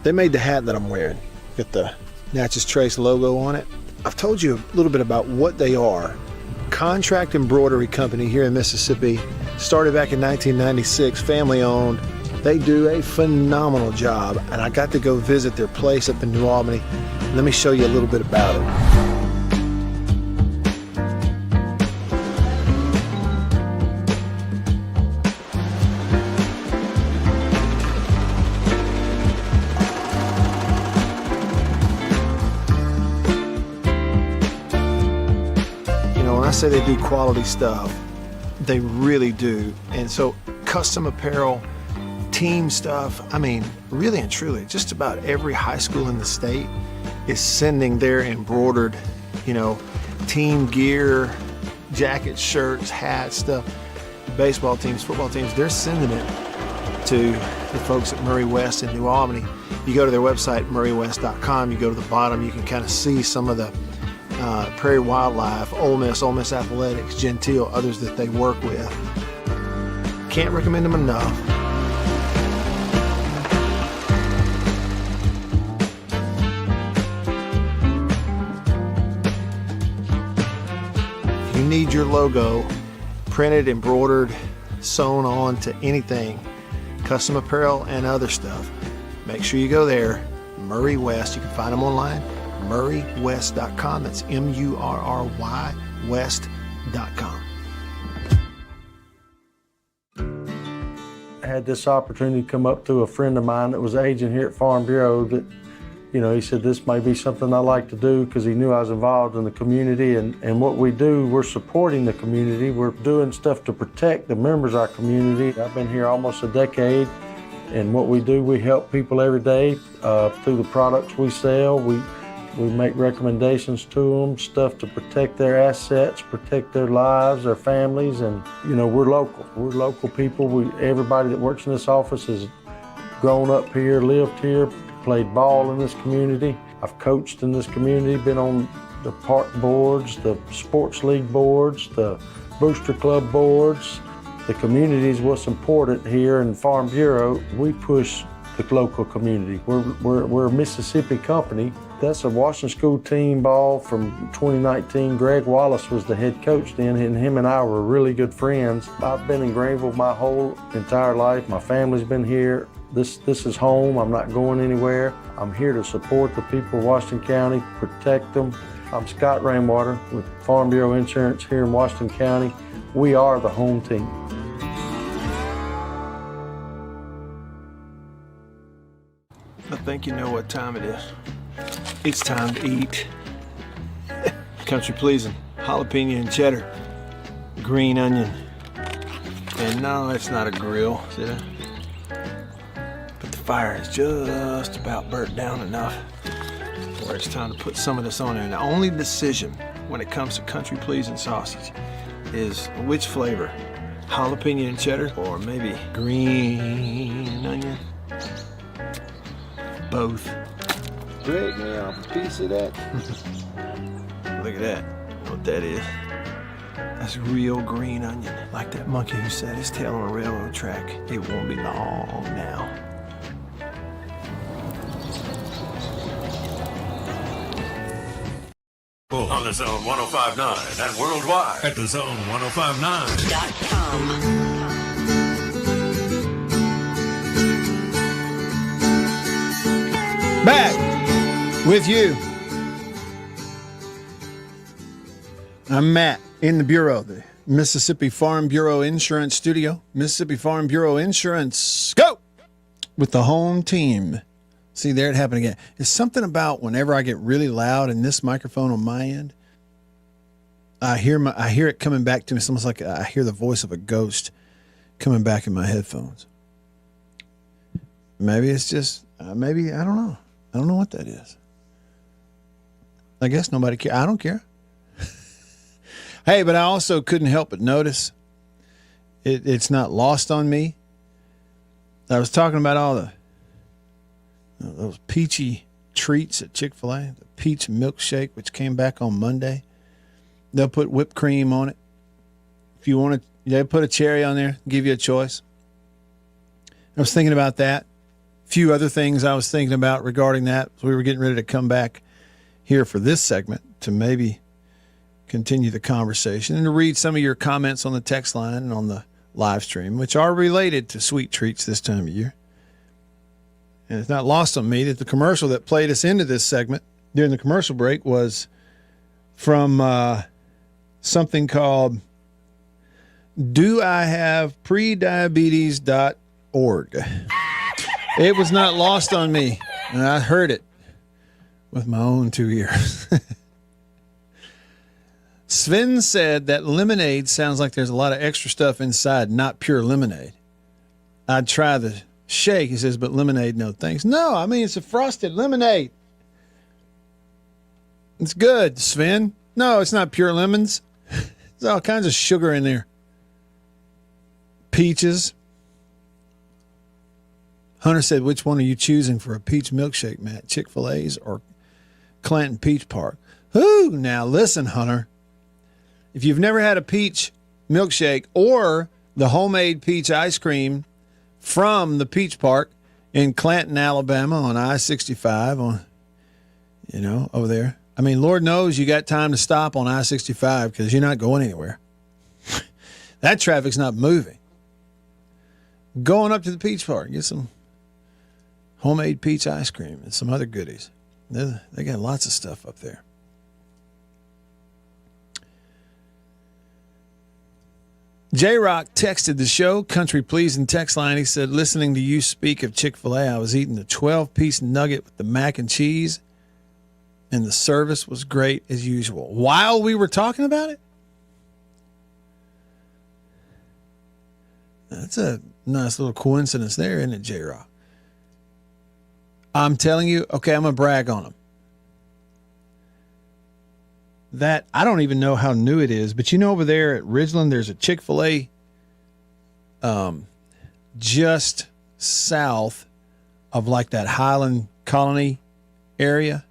They made the hat that I'm wearing. Got the Natchez Trace logo on it. I've told you a little bit about what they are. Contract embroidery company here in Mississippi. Started back in 1996, family owned. They do a phenomenal job, and I got to go visit their place up in New Albany. Let me show you a little bit about it. I say they do quality stuff. They really do. And so custom apparel, team stuff, I mean, really and truly, just about every high school in the state is sending their embroidered, team gear, jackets, shirts, hats, stuff. Baseball teams, football teams, they're sending it to the folks at Murray West in New Albany. You go to their website, MurrayWest.com, you go to the bottom, you can kind of see some of the Prairie Wildlife, Ole Miss Athletics, Gentile, others that they work with. Can't recommend them enough. If you need your logo printed, embroidered, sewn on to anything, custom apparel and other stuff, make sure you go there. Murray West, you can find them online. MurrayWest.com. That's MURRY West.com. had this opportunity come up through a friend of mine that was an agent here at Farm Bureau that, you know, he said this might be something I like to do because he knew I was involved in the community. And what we do, we're supporting the community. We're doing stuff to protect the members of our community. I've been here almost a decade. And what we do, we help people every day through the products we sell. We make recommendations to them, stuff to protect their assets, protect their lives, their families, and you know, we're local. We're local people. Everybody that works in this office has grown up here, lived here, played ball in this community. I've coached in this community, been on the park boards, the sports league boards, the booster club boards. The community is what's important here in Farm Bureau. We push the local community. We're a Mississippi company. That's a Washington School team ball from 2019. Greg Wallace was the head coach then, and him and I were really good friends. I've been in Greenville my whole entire life. My family's been here. This is home. I'm not going anywhere. I'm here to support the people of Washington County, protect them. I'm Scott Rainwater with Farm Bureau Insurance here in Washington County. We are the home team. I think you know what time it is. It's time to eat. Country pleasing, jalapeno and cheddar, green onion. And no, it's not a grill, see that? But the fire is just about burnt down enough where it's time to put some of this on there. And the only decision when it comes to country pleasing sausage is which flavor, jalapeno and cheddar or maybe green onion. Both. Break me off a piece of that. Look at that. You know what that is? That's real green onion. Like that monkey who set his tail on a railroad track. It won't be long now. On the Zone 105.9 and worldwide at the Zone 105.9.com. Back with you. I'm Matt in the Bureau, the Mississippi Farm Bureau Insurance Studio. Mississippi Farm Bureau Insurance, go! With the home team. See, there it happened again. It's something about whenever I get really loud in this microphone on my end, I hear it coming back to me. It's almost like I hear the voice of a ghost coming back in my headphones. Maybe it's just, maybe, I don't know. I don't know what that is. I guess nobody cares. I don't care. Hey, but I also couldn't help but notice it's not lost on me. I was talking about all those peachy treats at Chick-fil-A, the peach milkshake, which came back on Monday. They'll put whipped cream on it. If you want to, they put a cherry on there, give you a choice. I was thinking about that. Few other things I was thinking about regarding that. So we were getting ready to come back here for this segment to maybe continue the conversation and to read some of your comments on the text line and on the live stream, which are related to sweet treats this time of year. And it's not lost on me that the commercial that played us into this segment during the commercial break was from something called doihaveprediabetes.org. It was not lost on me, and I heard it with my own 2 ears. Sven said that lemonade sounds like there's a lot of extra stuff inside, not pure lemonade. I'd try the shake, he says, but lemonade, no thanks. No, I mean, it's a frosted lemonade. It's good, Sven. No, it's not pure lemons. There's all kinds of sugar in there. Peaches. Hunter said, which one are you choosing for a peach milkshake, Matt? Chick-fil-A's or Clanton Peach Park? Ooh, now listen, Hunter. If you've never had a peach milkshake or the homemade peach ice cream from the Peach Park in Clanton, Alabama on I-65 on, over there. I mean, Lord knows you got time to stop on I-65 because you're not going anywhere. That traffic's not moving. Going up to the Peach Park, get some homemade peach ice cream and some other goodies. They got lots of stuff up there. J-Rock texted the show, Country Pleasing text line. He said, listening to you speak of Chick-fil-A, I was eating a 12-piece nugget with the mac and cheese, and the service was great as usual. While we were talking about it? That's a nice little coincidence there, isn't it, J-Rock? I'm telling you, okay, I'm going to brag on them. That, I don't even know how new it is, but you know over there at Ridgeland, there's a Chick-fil-A just south of like that Highland Colony area.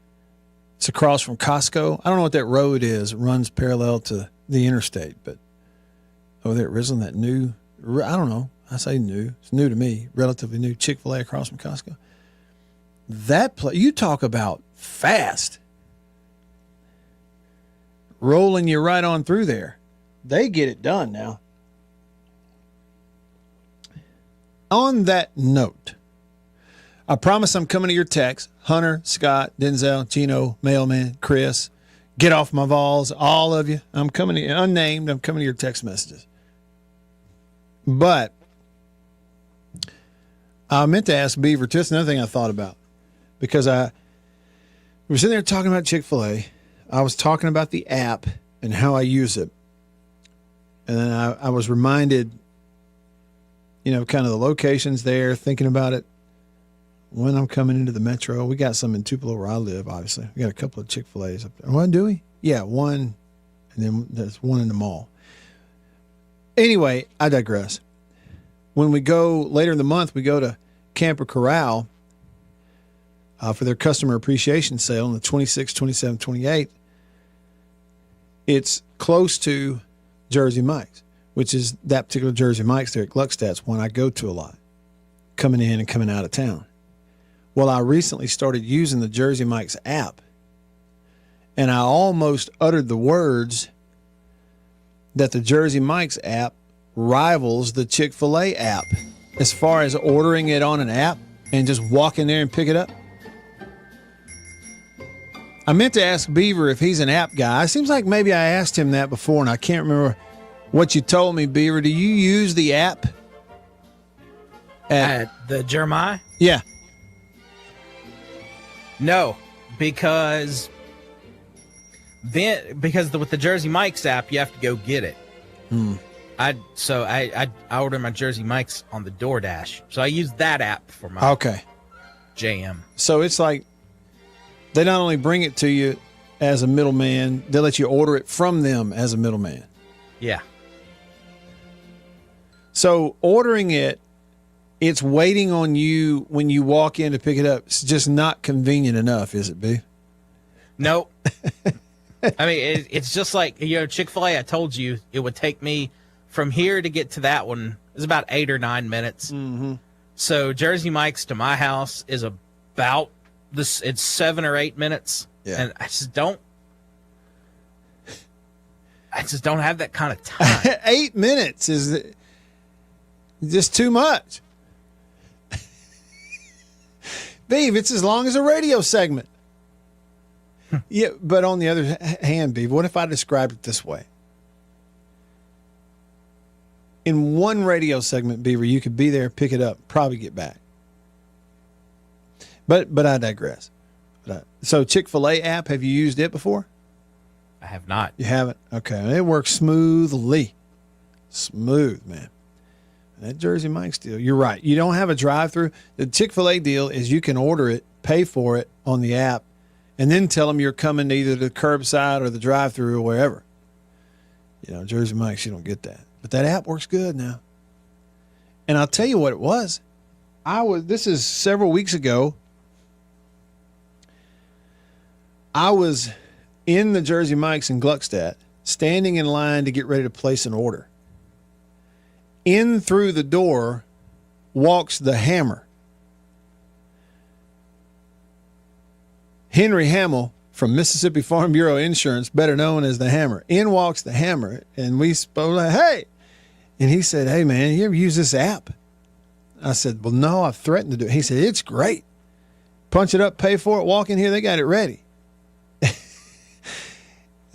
It's across from Costco. I don't know what that road is. It runs parallel to the interstate, but over there at Ridgeland, that new, I don't know. I say new. It's new to me, relatively new. Chick-fil-A across from Costco. That place, you talk about fast. Rolling you right on through there. They get it done now. On that note, I promise I'm coming to your text. Hunter, Scott, Denzel, Gino, Mailman, Chris, get off my balls, all of you. I'm coming to you, unnamed. I'm coming to your text messages. But I meant to ask Beaver, just another thing I thought about. Because we were sitting there talking about Chick-fil-A. I was talking about the app and how I use it. And then I was reminded, kind of the locations there, thinking about it when I'm coming into the metro. We got some in Tupelo where I live, obviously. We got a couple of Chick-fil-A's up there. What, do we? Yeah, one, and then there's one in the mall. Anyway, I digress. When we go later in the month, we go to Camper Corral for their customer appreciation sale on the 26th, 27th, 28th. It's close to Jersey Mike's, which is that particular Jersey Mike's there at Gluckstadt's one I go to a lot, coming in and coming out of town. Well, I recently started using the Jersey Mike's app, and I almost uttered the words that the Jersey Mike's app rivals the Chick-fil-A app as far as ordering it on an app and just walk in there and pick it up. I meant to ask Beaver if he's an app guy. It seems like maybe I asked him that before, and I can't remember what you told me, Beaver. Do you use the app? At the Jeremiah? Yeah. No, because with the Jersey Mike's app, you have to go get it. I order my Jersey Mike's on the DoorDash, so I use that app for my JM. So it's like they not only bring it to you as a middleman, they let you order it from them as a middleman. Yeah. So ordering it, it's waiting on you when you walk in to pick it up. It's just not convenient enough, is it, B? Nope. I mean, it's just like, Chick-fil-A, I told you it would take me from here to get to that one. It's about 8 or 9 minutes. Mm-hmm. So Jersey Mike's to my house is about this. It's 7 or 8 minutes. Yeah. And I just don't have that kind of time. 8 minutes is just too much. Beav, it's as long as a radio segment. Yeah, but on the other hand, Beav, what if I described it this way? In one radio segment, Beaver, you could be there, pick it up, probably get back. But I digress. So Chick-fil-A app, have you used it before? I have not. You haven't? Okay. It works smoothly. Smooth, man. That Jersey Mike's deal, you're right. You don't have a drive-through. The Chick-fil-A deal is you can order it, pay for it on the app, and then tell them you're coming to either the curbside or the drive-through or wherever. Jersey Mike's, you don't get that. But that app works good now. And I'll tell you what it was. This is several weeks ago. I was in the Jersey Mike's in Gluckstadt, standing in line to get ready to place an order. In through the door walks the Hammer. Henry Hamill from Mississippi Farm Bureau Insurance, better known as the Hammer. In walks the Hammer, and we spoke like, hey. And he said, hey, man, you ever use this app? I said, well, no, I've threatened to do it. He said, it's great. Punch it up, pay for it, walk in here, they got it ready.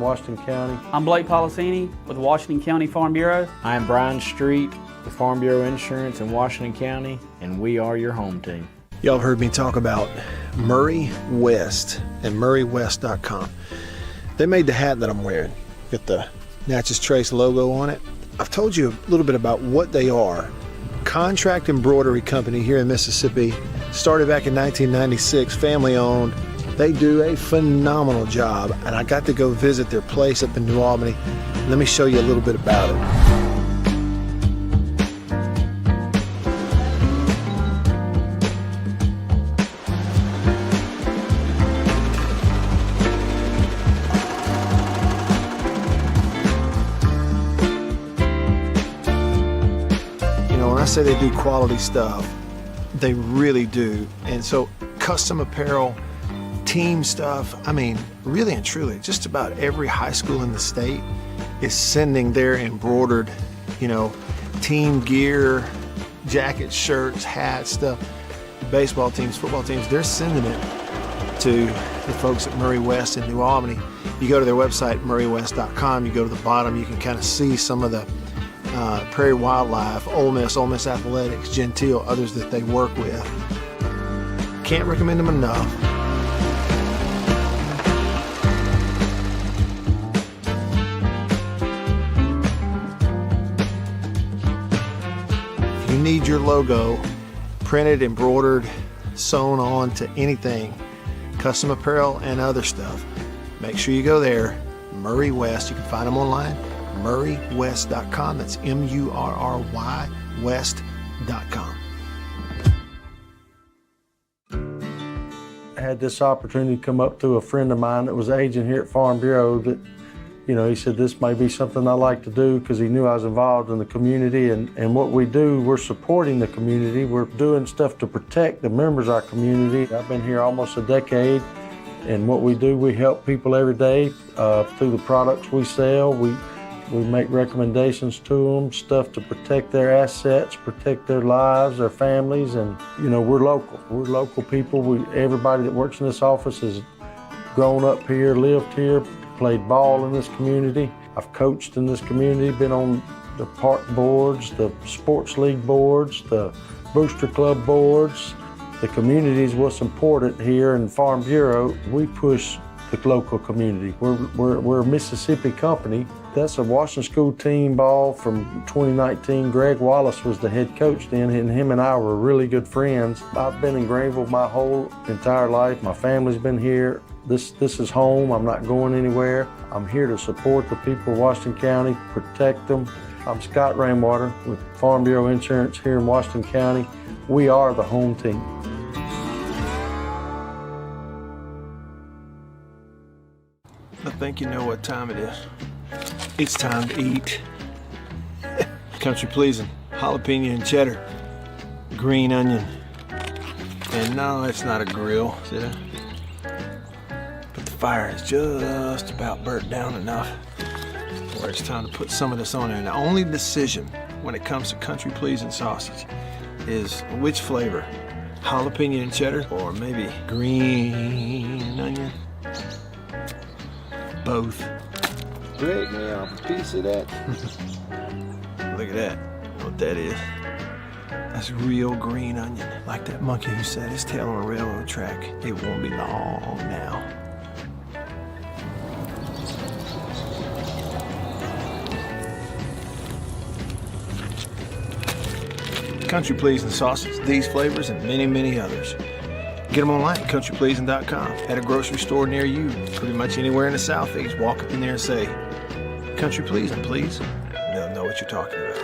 in Washington County. I'm Blake Policini with Washington County Farm Bureau. I am Brian Street with Farm Bureau Insurance in Washington County, and we are your home team. Y'all have heard me talk about Murray West and MurrayWest.com. They made the hat that I'm wearing. Got the Natchez Trace logo on it. I've told you a little bit about what they are. Contract embroidery company here in Mississippi. Started back in 1996, family owned. They do a phenomenal job, and I got to go visit their place up in New Albany. Let me show you a little bit about it. You know, when I say they do quality stuff, they really do. And so custom apparel, team stuff. I mean, really and truly, just about every high school in the state is sending their embroidered, team gear, jackets, shirts, hats, stuff. Baseball teams, football teams, they're sending it to the folks at Murray West in New Albany. You go to their website, murraywest.com, you go to the bottom, you can kind of see some of the Prairie Wildlife, Ole Miss Athletics, Gentile, others that they work with. Can't recommend them enough. If you need your logo printed, embroidered, sewn on to anything, custom apparel and other stuff, make sure you go there. Murray West, you can find them online, murraywest.com. That's MURRY West.com. I had this opportunity come up through a friend of mine that was agent here at Farm Bureau that, he said this may be something I like to do because he knew I was involved in the community. And what we do, we're supporting the community. We're doing stuff to protect the members of our community. I've been here almost a decade. And what we do, we help people every day through the products we sell. We make recommendations to them, stuff to protect their assets, protect their lives, their families, and we're local. We're local people. Everybody that works in this office has grown up here, lived here, played ball in this community. I've coached in this community, been on the park boards, the sports league boards, the booster club boards. The community is what's important here in Farm Bureau. We push the local community. We're a Mississippi company. That's a Washington School team ball from 2019. Greg Wallace was the head coach then, and him and I were really good friends. I've been in Greenville my whole entire life. My family's been here. This is home. I'm not going anywhere. I'm here to support the people of Washington County, protect them. I'm Scott Rainwater with Farm Bureau Insurance here in Washington County. We are the home team. I think you know what time it is. It's time to eat. Country pleasing, jalapeno and cheddar, green onion. And no, it's not a grill, see that? But the fire is just about burnt down enough where it's time to put some of this on there. And the only decision when it comes to country pleasing sausage is which flavor, jalapeno and cheddar or maybe green onion. Both. Break me off a piece of that. Look at that. You know what that is? That's real green onion. Like that monkey who set his tail on a railroad track. It won't be long now. Country pleasing sausage, these flavors, and many, many others. Get them online at countrypleasing.com. At a grocery store near you, pretty much anywhere in the Southeast. Walk up in there and say, "Country pleasing, please." They'll know what you're talking about.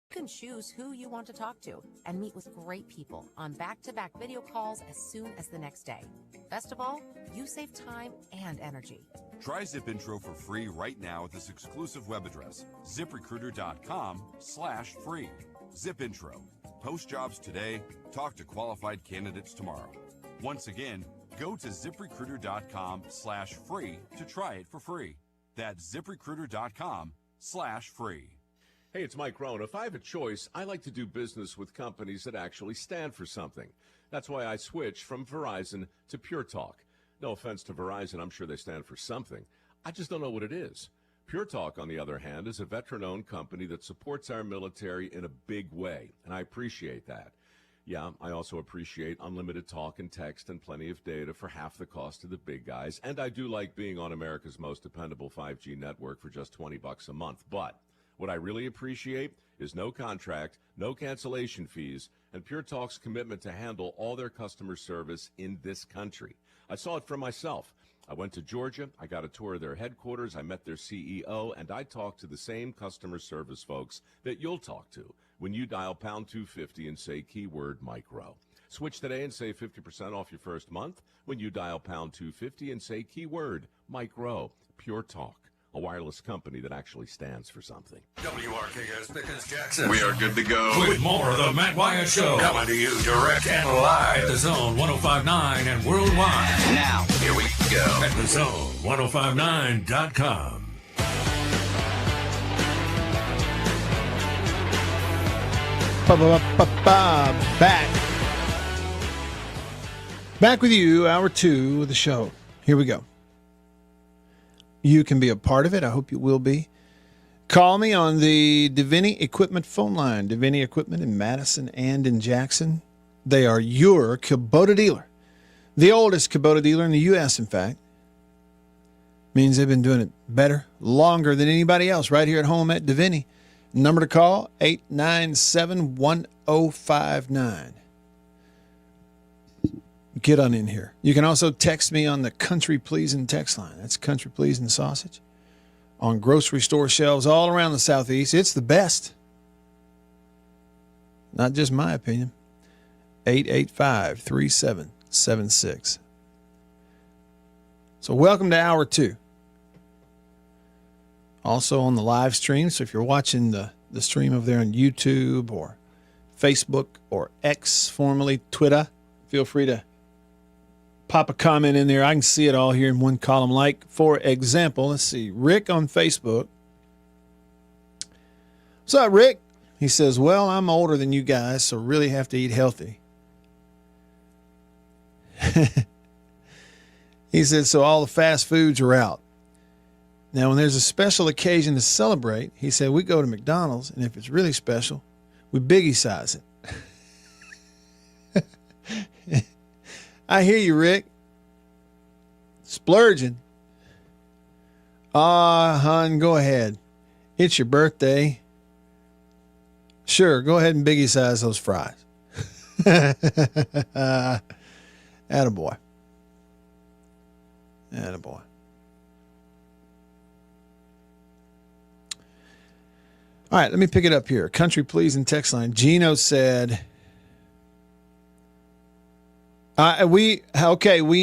You can choose who you want to talk to and meet with great people on back-to-back video calls as soon as the next day. Best of all, you save time and energy. Try ZipIntro for free right now at this exclusive web address, ZipRecruiter.com/free. ZipIntro. Post jobs today, talk to qualified candidates tomorrow. Once again, go to ZipRecruiter.com/free to try it for free. That's ZipRecruiter.com/free. Hey, it's Mike Rohn. If I have a choice, I like to do business with companies that actually stand for something. That's why I switched from Verizon to Pure Talk. No offense to Verizon, I'm sure they stand for something. I just don't know what it is. Pure Talk, on the other hand, is a veteran-owned company that supports our military in a big way, and I appreciate that. Yeah, I also appreciate unlimited talk and text and plenty of data for half the cost of the big guys, and I do like being on America's most dependable 5G network for just $20 a month. But what I really appreciate is no contract, no cancellation fees, and Pure Talk's commitment to handle all their customer service in this country. I saw it for myself. I went to Georgia, I got a tour of their headquarters, I met their CEO, and I talked to the same customer service folks that you'll talk to when you dial pound 250 and say keyword Mike Rowe. Switch today and save 50% off your first month when you dial pound 250 and say keyword Mike Rowe. Pure Talk. a wireless company that actually stands for something. WRKS Pickens Jackson. We are good to go. With more of the Matt Wyatt Show. Coming to you direct and live at the Zone 105.9 and worldwide. Now, here we go. At the Zone 105.9.com. Back with you, hour 2 of the show. Here we go. You can be a part of it. I hope you will be. Call me on the Davini Equipment phone line. Davini Equipment in Madison and in Jackson. They are your Kubota dealer. The oldest Kubota dealer in the U.S., in fact. Means they've been doing it better, longer than anybody else right here at home at Davini. Number to call, 897-1059. Get on in here. You can also text me on the Country Pleasin' text line. That's Country Pleasin' Sausage. On grocery store shelves all around the Southeast. It's the best. Not just my opinion. 885-3776. So welcome to hour 2. Also on the live stream. So if you're watching the stream over there on YouTube or Facebook or X, formerly Twitter, feel free to pop a comment in there. I can see it all here in one column. Like, for example, let's see, Rick on Facebook. What's up, Rick? He says, well, I'm older than you guys, so really have to eat healthy. He said, so all the fast foods are out. Now, when there's a special occasion to celebrate, he said, we go to McDonald's, and if it's really special, we biggie size it. I hear you, Rick. Splurging. Hon, go ahead. It's your birthday. Sure, go ahead and biggie size those fries. Attaboy. Attaboy. All right, let me pick it up here. Country Pleasin' text line. Gino said, we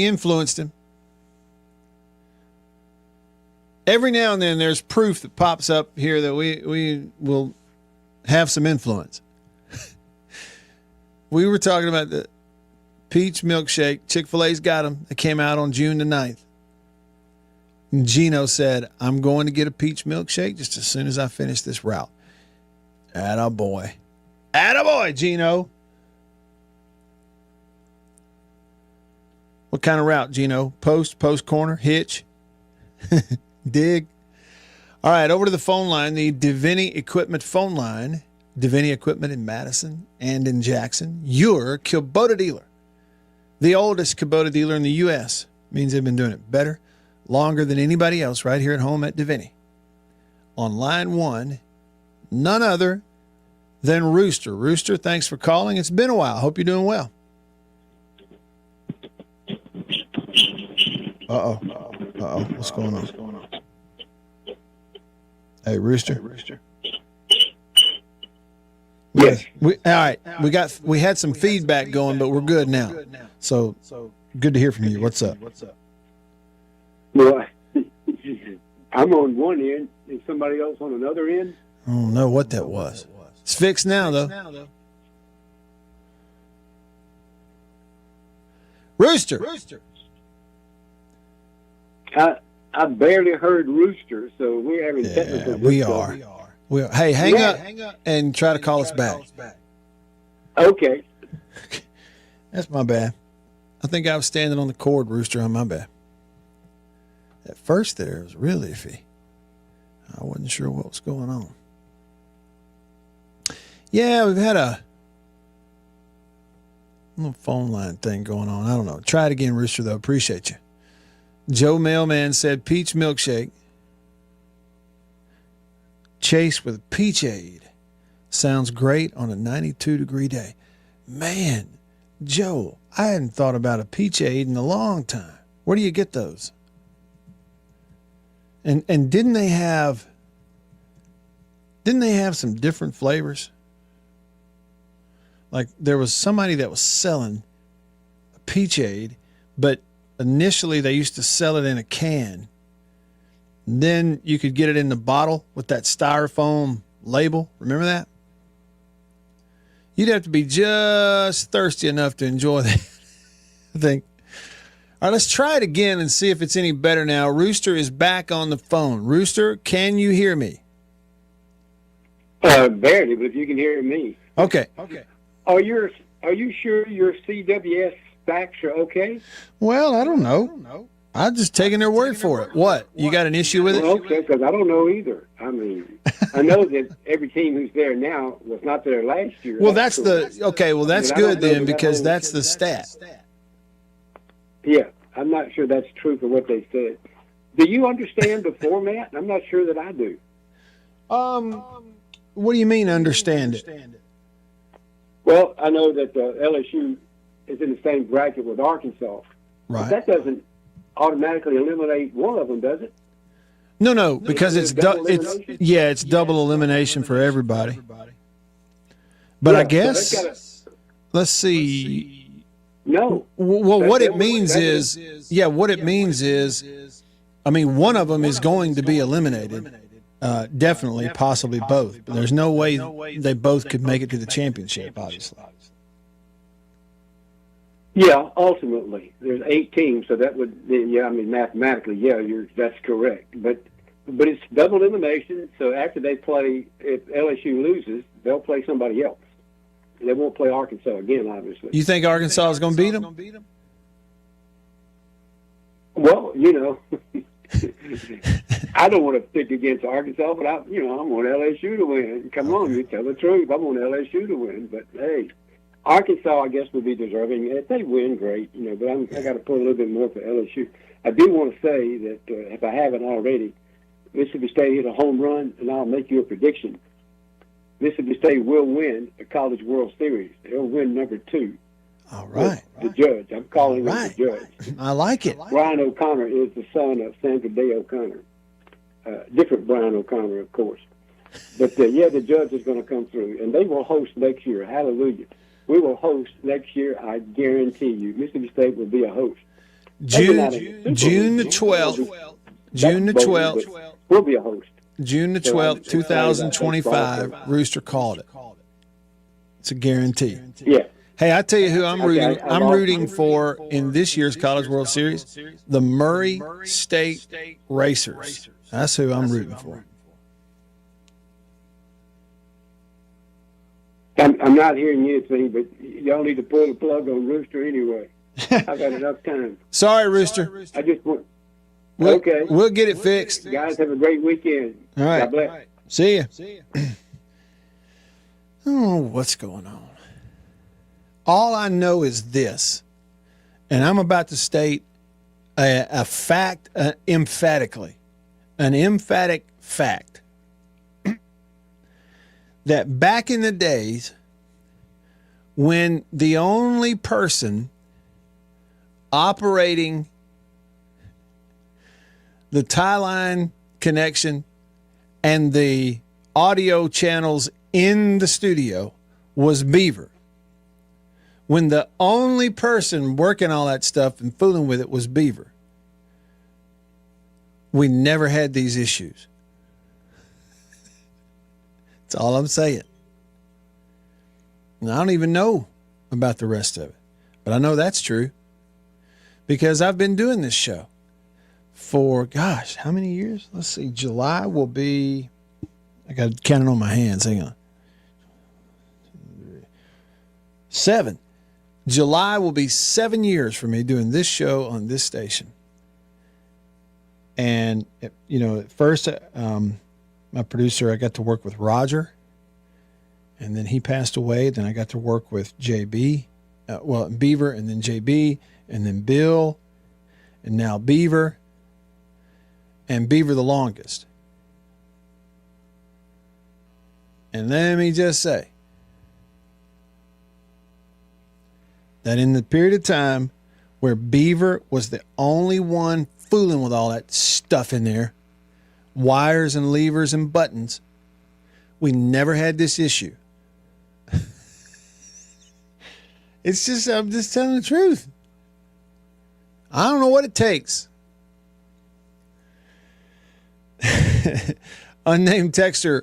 influenced him. Every now and then there's proof that pops up here that we will have some influence. We were talking about the peach milkshake. Chick-fil-A's got them. They came out on June the 9th. And Gino said, I'm going to get a peach milkshake just as soon as I finish this route. Attaboy. Attaboy, Gino. What kind of route, Gino? Post corner, hitch, dig. All right, over to the phone line, the Davini Equipment phone line. Davini Equipment in Madison and in Jackson. Your Kubota dealer. The oldest Kubota dealer in the U.S. Means they've been doing it better, longer than anybody else right here at home at Davini. On line 1, none other than Rooster. Rooster, thanks for calling. It's been a while. Hope you're doing well. Uh-oh. What's going on? Hey, Rooster. Yes. All right. We had some feedback going, but we're good now. So good to hear from you. What's up? Well, I'm on one end and somebody else on another end. I don't know what that was. It's fixed now, though. Rooster. I barely heard Rooster, so we're having technical difficulties. We are. Hey, hang up and try to call us back. Okay. That's my bad. I think I was standing on the cord, Rooster, on my bad. At first there, it was real iffy. I wasn't sure what was going on. Yeah, we've had a little phone line thing going on. I don't know. Try it again, Rooster, though. Appreciate you. Joe Mailman said peach milkshake chased with Peachade sounds great on a 92-degree day. Man, Joe, I hadn't thought about a Peachade in a long time. Where do you get those? And didn't they have some different flavors? Like there was somebody that was selling a Peachade, but initially they used to sell it in a can. Then you could get it in the bottle with that styrofoam label. Remember that? You'd have to be just thirsty enough to enjoy that, I think. All right, let's try it again and see if it's any better now. Rooster is back on the phone. Rooster, can you hear me? Barely, but if you can hear me. Okay. Are you sure your CWS facts are okay? Well, I don't know. I'm just taking their word for it. What? You got an issue with it? Well, okay, because I don't know either. I mean, I know that every team who's there now was not there last year. Well, that's good then, because that's the stat. Yeah, I'm not sure that's true for what they said. Do you understand the format? I'm not sure that I do. What do you mean understand it? Well, I know that LSU is in the same bracket with Arkansas. Right. But that doesn't automatically eliminate one of them, does it? No, because it's double elimination for everybody. But Yeah, I guess let's see. No. Well, what it means is, I mean, one of them is going to be eliminated. Definitely, possibly both. But there's no way they both could make it to the championship, obviously. Yeah, ultimately, there's 8 teams, so that would, I mean, mathematically, that's correct. But it's double elimination, so after they play, if LSU loses, they'll play somebody else. They won't play Arkansas again, obviously. You think Arkansas is going to beat them? Well, I don't want to pick against Arkansas, but I want LSU to win. Come on, you tell the truth. I want LSU to win, but hey. Arkansas, I guess, would be deserving. If they win, great, but I got to put a little bit more for LSU. I do want to say that if I haven't already, Mississippi State hit a home run, and I'll make you a prediction. Mississippi State will win the College World Series. They'll win number 2. All right. The judge. I'm calling him the judge. I like it. Brian O'Connor is the son of Sandra Day O'Connor. Different Brian O'Connor, of course. But, the judge is going to come through, and they will host next year. Hallelujah. We will host next year, I guarantee you. Mississippi State will be a host. June the 12th. June the 12th. We'll be a host. June the 12th, 2025. Rooster called it. It's a guarantee. Yeah. Hey, I tell you who I'm rooting. I'm rooting for in this year's College World Series, the Murray State Racers. That's who I'm rooting for. I'm not hearing anything, but y'all need to pull the plug on Rooster anyway. I've had enough time. Sorry, Rooster. I just want. Okay. We'll get it fixed. Guys, have a great weekend. All right. God bless. See ya. Oh, what's going on? All I know is this, and I'm about to state a fact emphatically, an emphatic fact. That back in the days when the only person operating the tie line connection and the audio channels in the studio was Beaver. When the only person working all that stuff and fooling with it was Beaver. We never had these issues. That's all I'm saying. And I don't even know about the rest of it. But I know that's true. Because I've been doing this show for, gosh, how many years? Let's see. July will be, I got to count it on my hands. Hang on. 7. July will be 7 years for me doing this show on this station. And, at first, my producer, I got to work with Roger, and then he passed away. Then I got to work with JB, Beaver, and then JB, and then Bill, and now Beaver, and Beaver the longest. And let me just say that in the period of time where Beaver was the only one fooling with all that stuff in there, wires and levers and buttons, we never had this issue. I'm just telling the truth. I don't know what it takes. Unnamed texter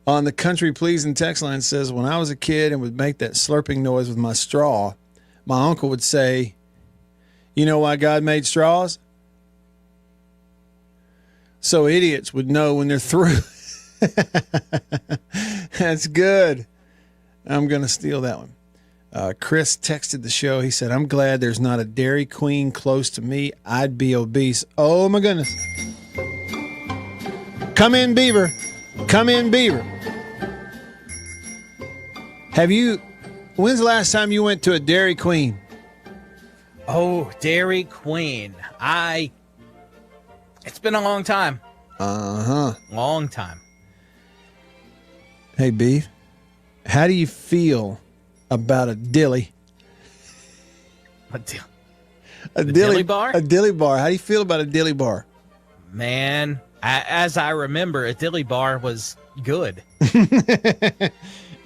on the country pleasing text line says, when I was a kid and would make that slurping noise with my straw, my uncle would say, you know why God made straws? So idiots would know when they're through. That's good. I'm going to steal that one. Chris texted the show. He said, I'm glad there's not a Dairy Queen close to me. I'd be obese. Oh, my goodness. Come in, Beaver. Come in, Beaver. When's the last time you went to a Dairy Queen? Oh, Dairy Queen. It's been a long time. Long time. Hey, Beef, how do you feel about a dilly? A dilly bar? A dilly bar. How do you feel about a dilly bar? Man, as I remember, a dilly bar was good.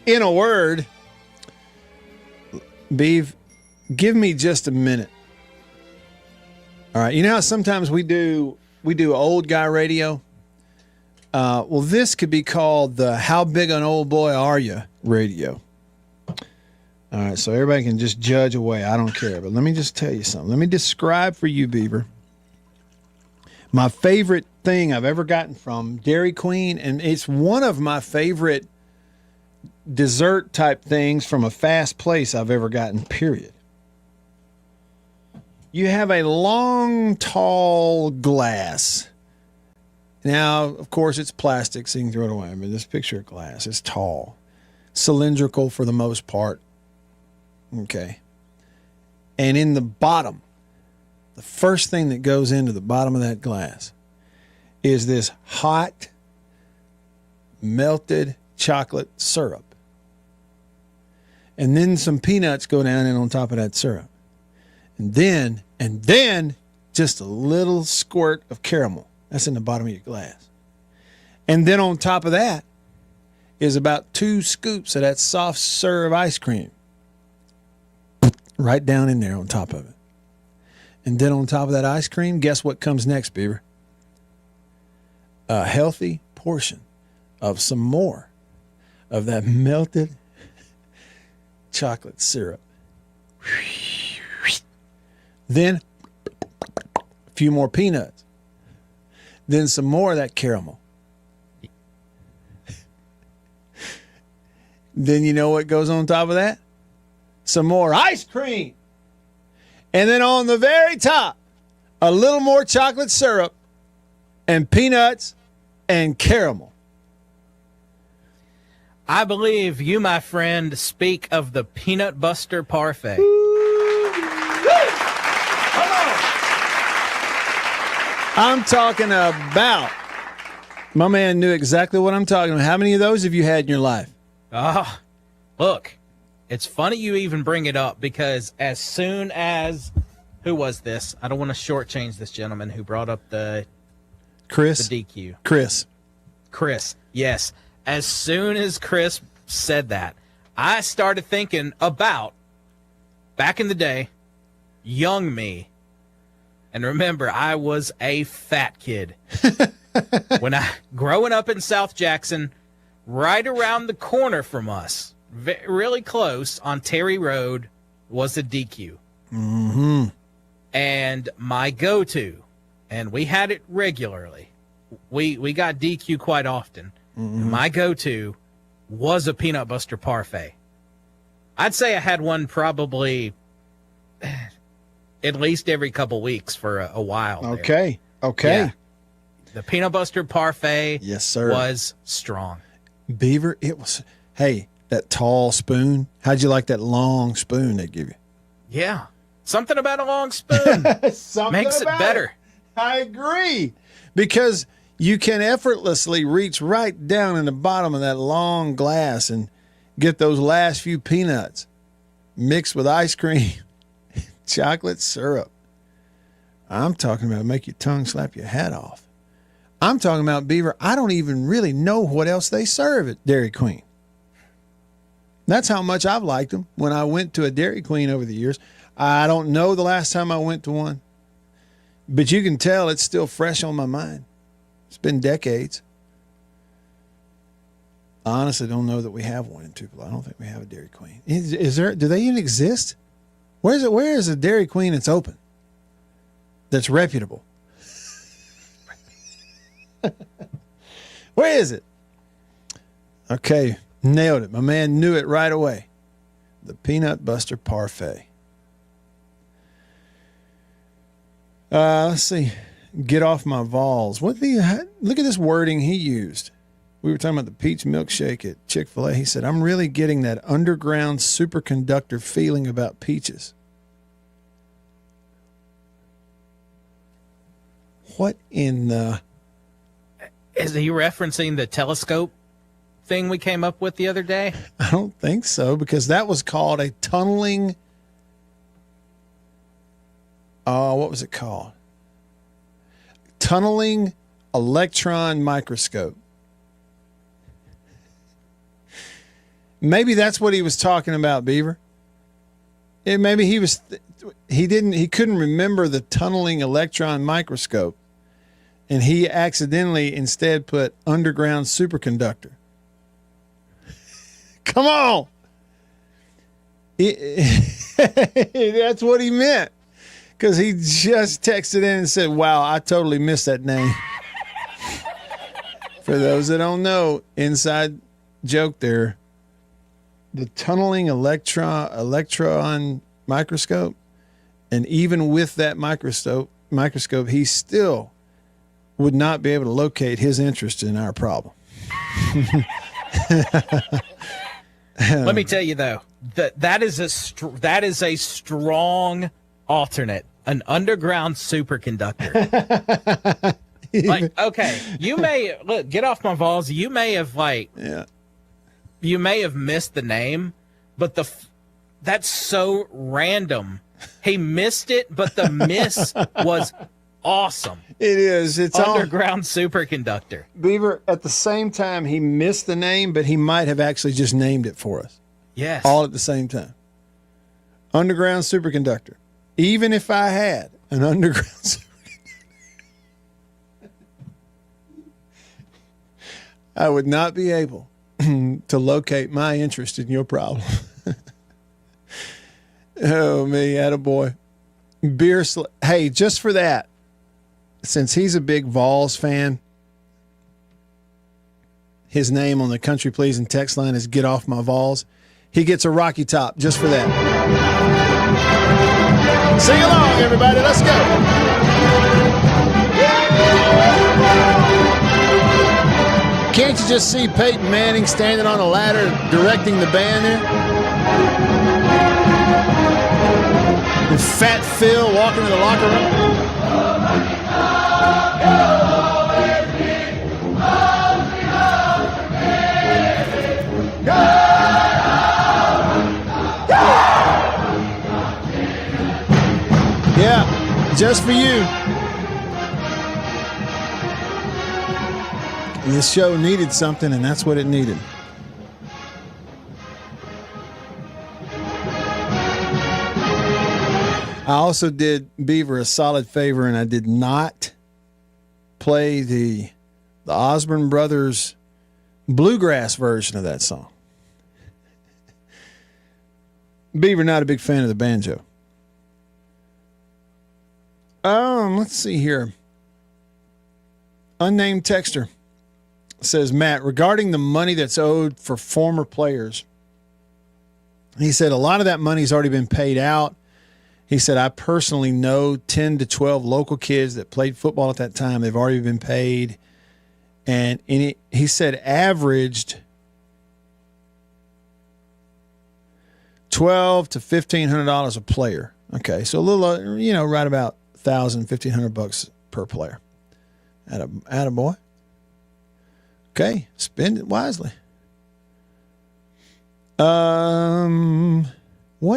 In a word, Beef, give me just a minute. All right, you know how sometimes we do old guy radio? Well, this could be called the How Big an Old Boy Are You radio. All right, so everybody can just judge away. I don't care. But let me just tell you something. Let me describe for you, Beaver, my favorite thing I've ever gotten from Dairy Queen, and it's one of my favorite dessert type things from a fast place I've ever gotten, period. You have a long, tall glass. Now, of course, it's plastic, so you can throw it away. I mean, this picture of glass is tall, cylindrical for the most part. Okay. And in the bottom, the first thing that goes into the bottom of that glass is this hot, melted chocolate syrup. And then some peanuts go down in on top of that syrup. And then just a little squirt of caramel. That's in the bottom of your glass. And then on top of that is about 2 scoops of that soft serve ice cream. Right down in there on top of it. And then on top of that ice cream, guess what comes next, Beaver? A healthy portion of some more of that melted chocolate syrup. Then a few more peanuts. Then some more of that caramel. Then you know what goes on top of that? Some more ice cream. And then on the very top, a little more chocolate syrup and peanuts and caramel. I believe you, my friend, speak of the Peanut Buster Parfait. I'm talking about, my man knew exactly what I'm talking about. How many of those have you had in your life? Look, it's funny you even bring it up because as soon as, who was this? I don't want to shortchange this gentleman who brought up the DQ. Chris, yes. As soon as Chris said that, I started thinking about, back in the day, young me. And remember, I was a fat kid. Growing up in South Jackson, right around the corner from us, really close on Terry Road, was a DQ. Mm-hmm. And my go-to, and we had it regularly. We got DQ quite often. Mm-hmm. My go-to was a Peanut Buster Parfait. I'd say I had one probably at least every couple weeks for a while. Okay. Yeah. The Peanut Buster Parfait, yes, sir, was strong. Beaver, it was. Hey, that tall spoon. How'd you like that long spoon they give you? Yeah. Something about a long spoon makes it better. I agree. Because you can effortlessly reach right down in the bottom of that long glass and get those last few peanuts mixed with ice cream, chocolate syrup. I'm talking about make your tongue slap your hat off. I'm talking about, Beaver, I don't even really know what else they serve at Dairy Queen. That's how much I've liked them when I went to a Dairy Queen over the years. I don't know the last time I went to one, but you can tell it's still fresh on my mind. It's been decades. I honestly don't know that we have one in Tupelo. I don't think we have a Dairy Queen. Is there? Do they even exist? Where is a Dairy Queen that's open? That's reputable? Where is it? Okay, nailed it. My man knew it right away. The Peanut Buster Parfait. Let's see. Get off my balls. Look at this wording he used. We were talking about the peach milkshake at Chick-fil-A. He said, I'm really getting that underground superconductor feeling about peaches. What in the... Is he referencing the telescope thing we came up with the other day? I don't think so, because that was called a tunneling... what was it called? Tunneling electron microscope. Maybe that's what he was talking about, Beaver. Maybe he couldn't remember the tunneling electron microscope, and he accidentally instead put underground superconductor. Come on. That's what he meant. Because he just texted in and said, wow, I totally missed that name. For those that don't know, inside joke there, the tunneling electron microscope, and even with that microscope, he still would not be able to locate his interest in our problem. Let me tell you though, that is a strong alternate, an underground superconductor. Like, okay, you may look, get off my balls. You may have you may have missed the name, but that's so random. He missed it, but the miss was awesome. It is. It's underground superconductor. Beaver, at the same time, he missed the name, but he might have actually just named it for us. Yes. All at the same time. Underground superconductor. Even if I had an underground superconductor, I would not be able to locate my interest in your problem. Oh, me, attaboy. Hey, just for that, since he's a big Vols fan, his name on the Country Pleasing text line is Get Off My Vols. He gets a Rocky Top just for that. Sing along, everybody. Let's go. Can't you just see Peyton Manning standing on a ladder directing the band there? And Fat Phil walking to the locker room? Yeah, just for you. This show needed something, and that's what it needed. I also did Beaver a solid favor, and I did not play the Osborne Brothers bluegrass version of that song. Beaver, not a big fan of the banjo. Let's see here. Unnamed texter says, Matt, regarding the money that's owed for former players, he said a lot of that money's already been paid out. He said, I personally know 10 to 12 local kids that played football at that time. They've already been paid. And he said averaged $1,200 to $1,500 a player. Okay, so a little, right about $1,000, $1,500 per player. Attaboy. Okay, spend it wisely. What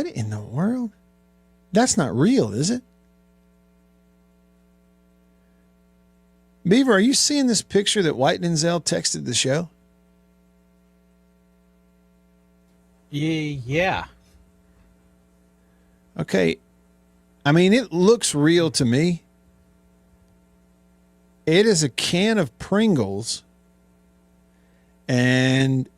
in the world? That's not real, is it? Beaver, are you seeing this picture that 𝐌𝐤𝐬𝐬𝐢𝐬𝐬𝐢 texted the show? Yeah. Okay. I mean, it looks real to me. It is a can of Pringles, and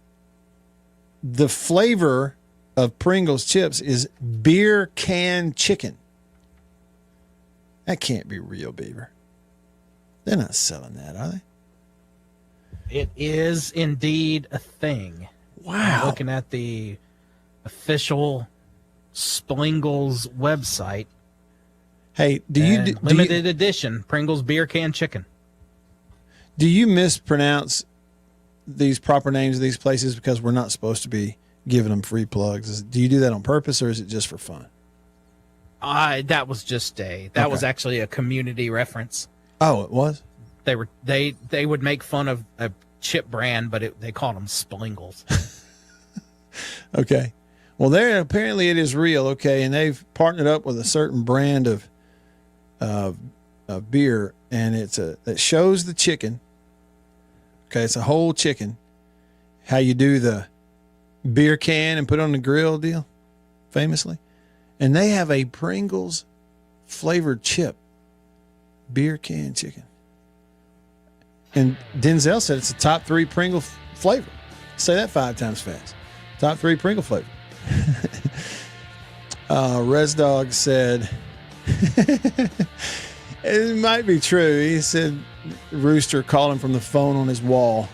the flavor of Pringles chips is beer can chicken. That can't be real, Beaver. They're not selling that, are they? It is indeed a thing. Wow. I'm looking at the official Splingles website. Hey, limited edition Pringles beer can chicken. Do you mispronounce these proper names of these places because we're not supposed to be giving them free plugs? Do you do that on purpose, or is it just for fun? That was just that was actually a community reference. Oh, it was? They would make fun of a chip brand, but they called them Splingles. Okay. Well, apparently it is real, okay, and they've partnered up with a certain brand of beer, and it shows the chicken. Okay, it's a whole chicken. How you do the beer can and put it on the grill deal, famously. And they have a Pringles flavored chip, beer can chicken. And Denzel said it's the top 3 Pringle flavor. Say that 5 times fast. Top 3 Pringle flavor. Res Dog said, it might be true. He said Rooster called him from the phone on his wall.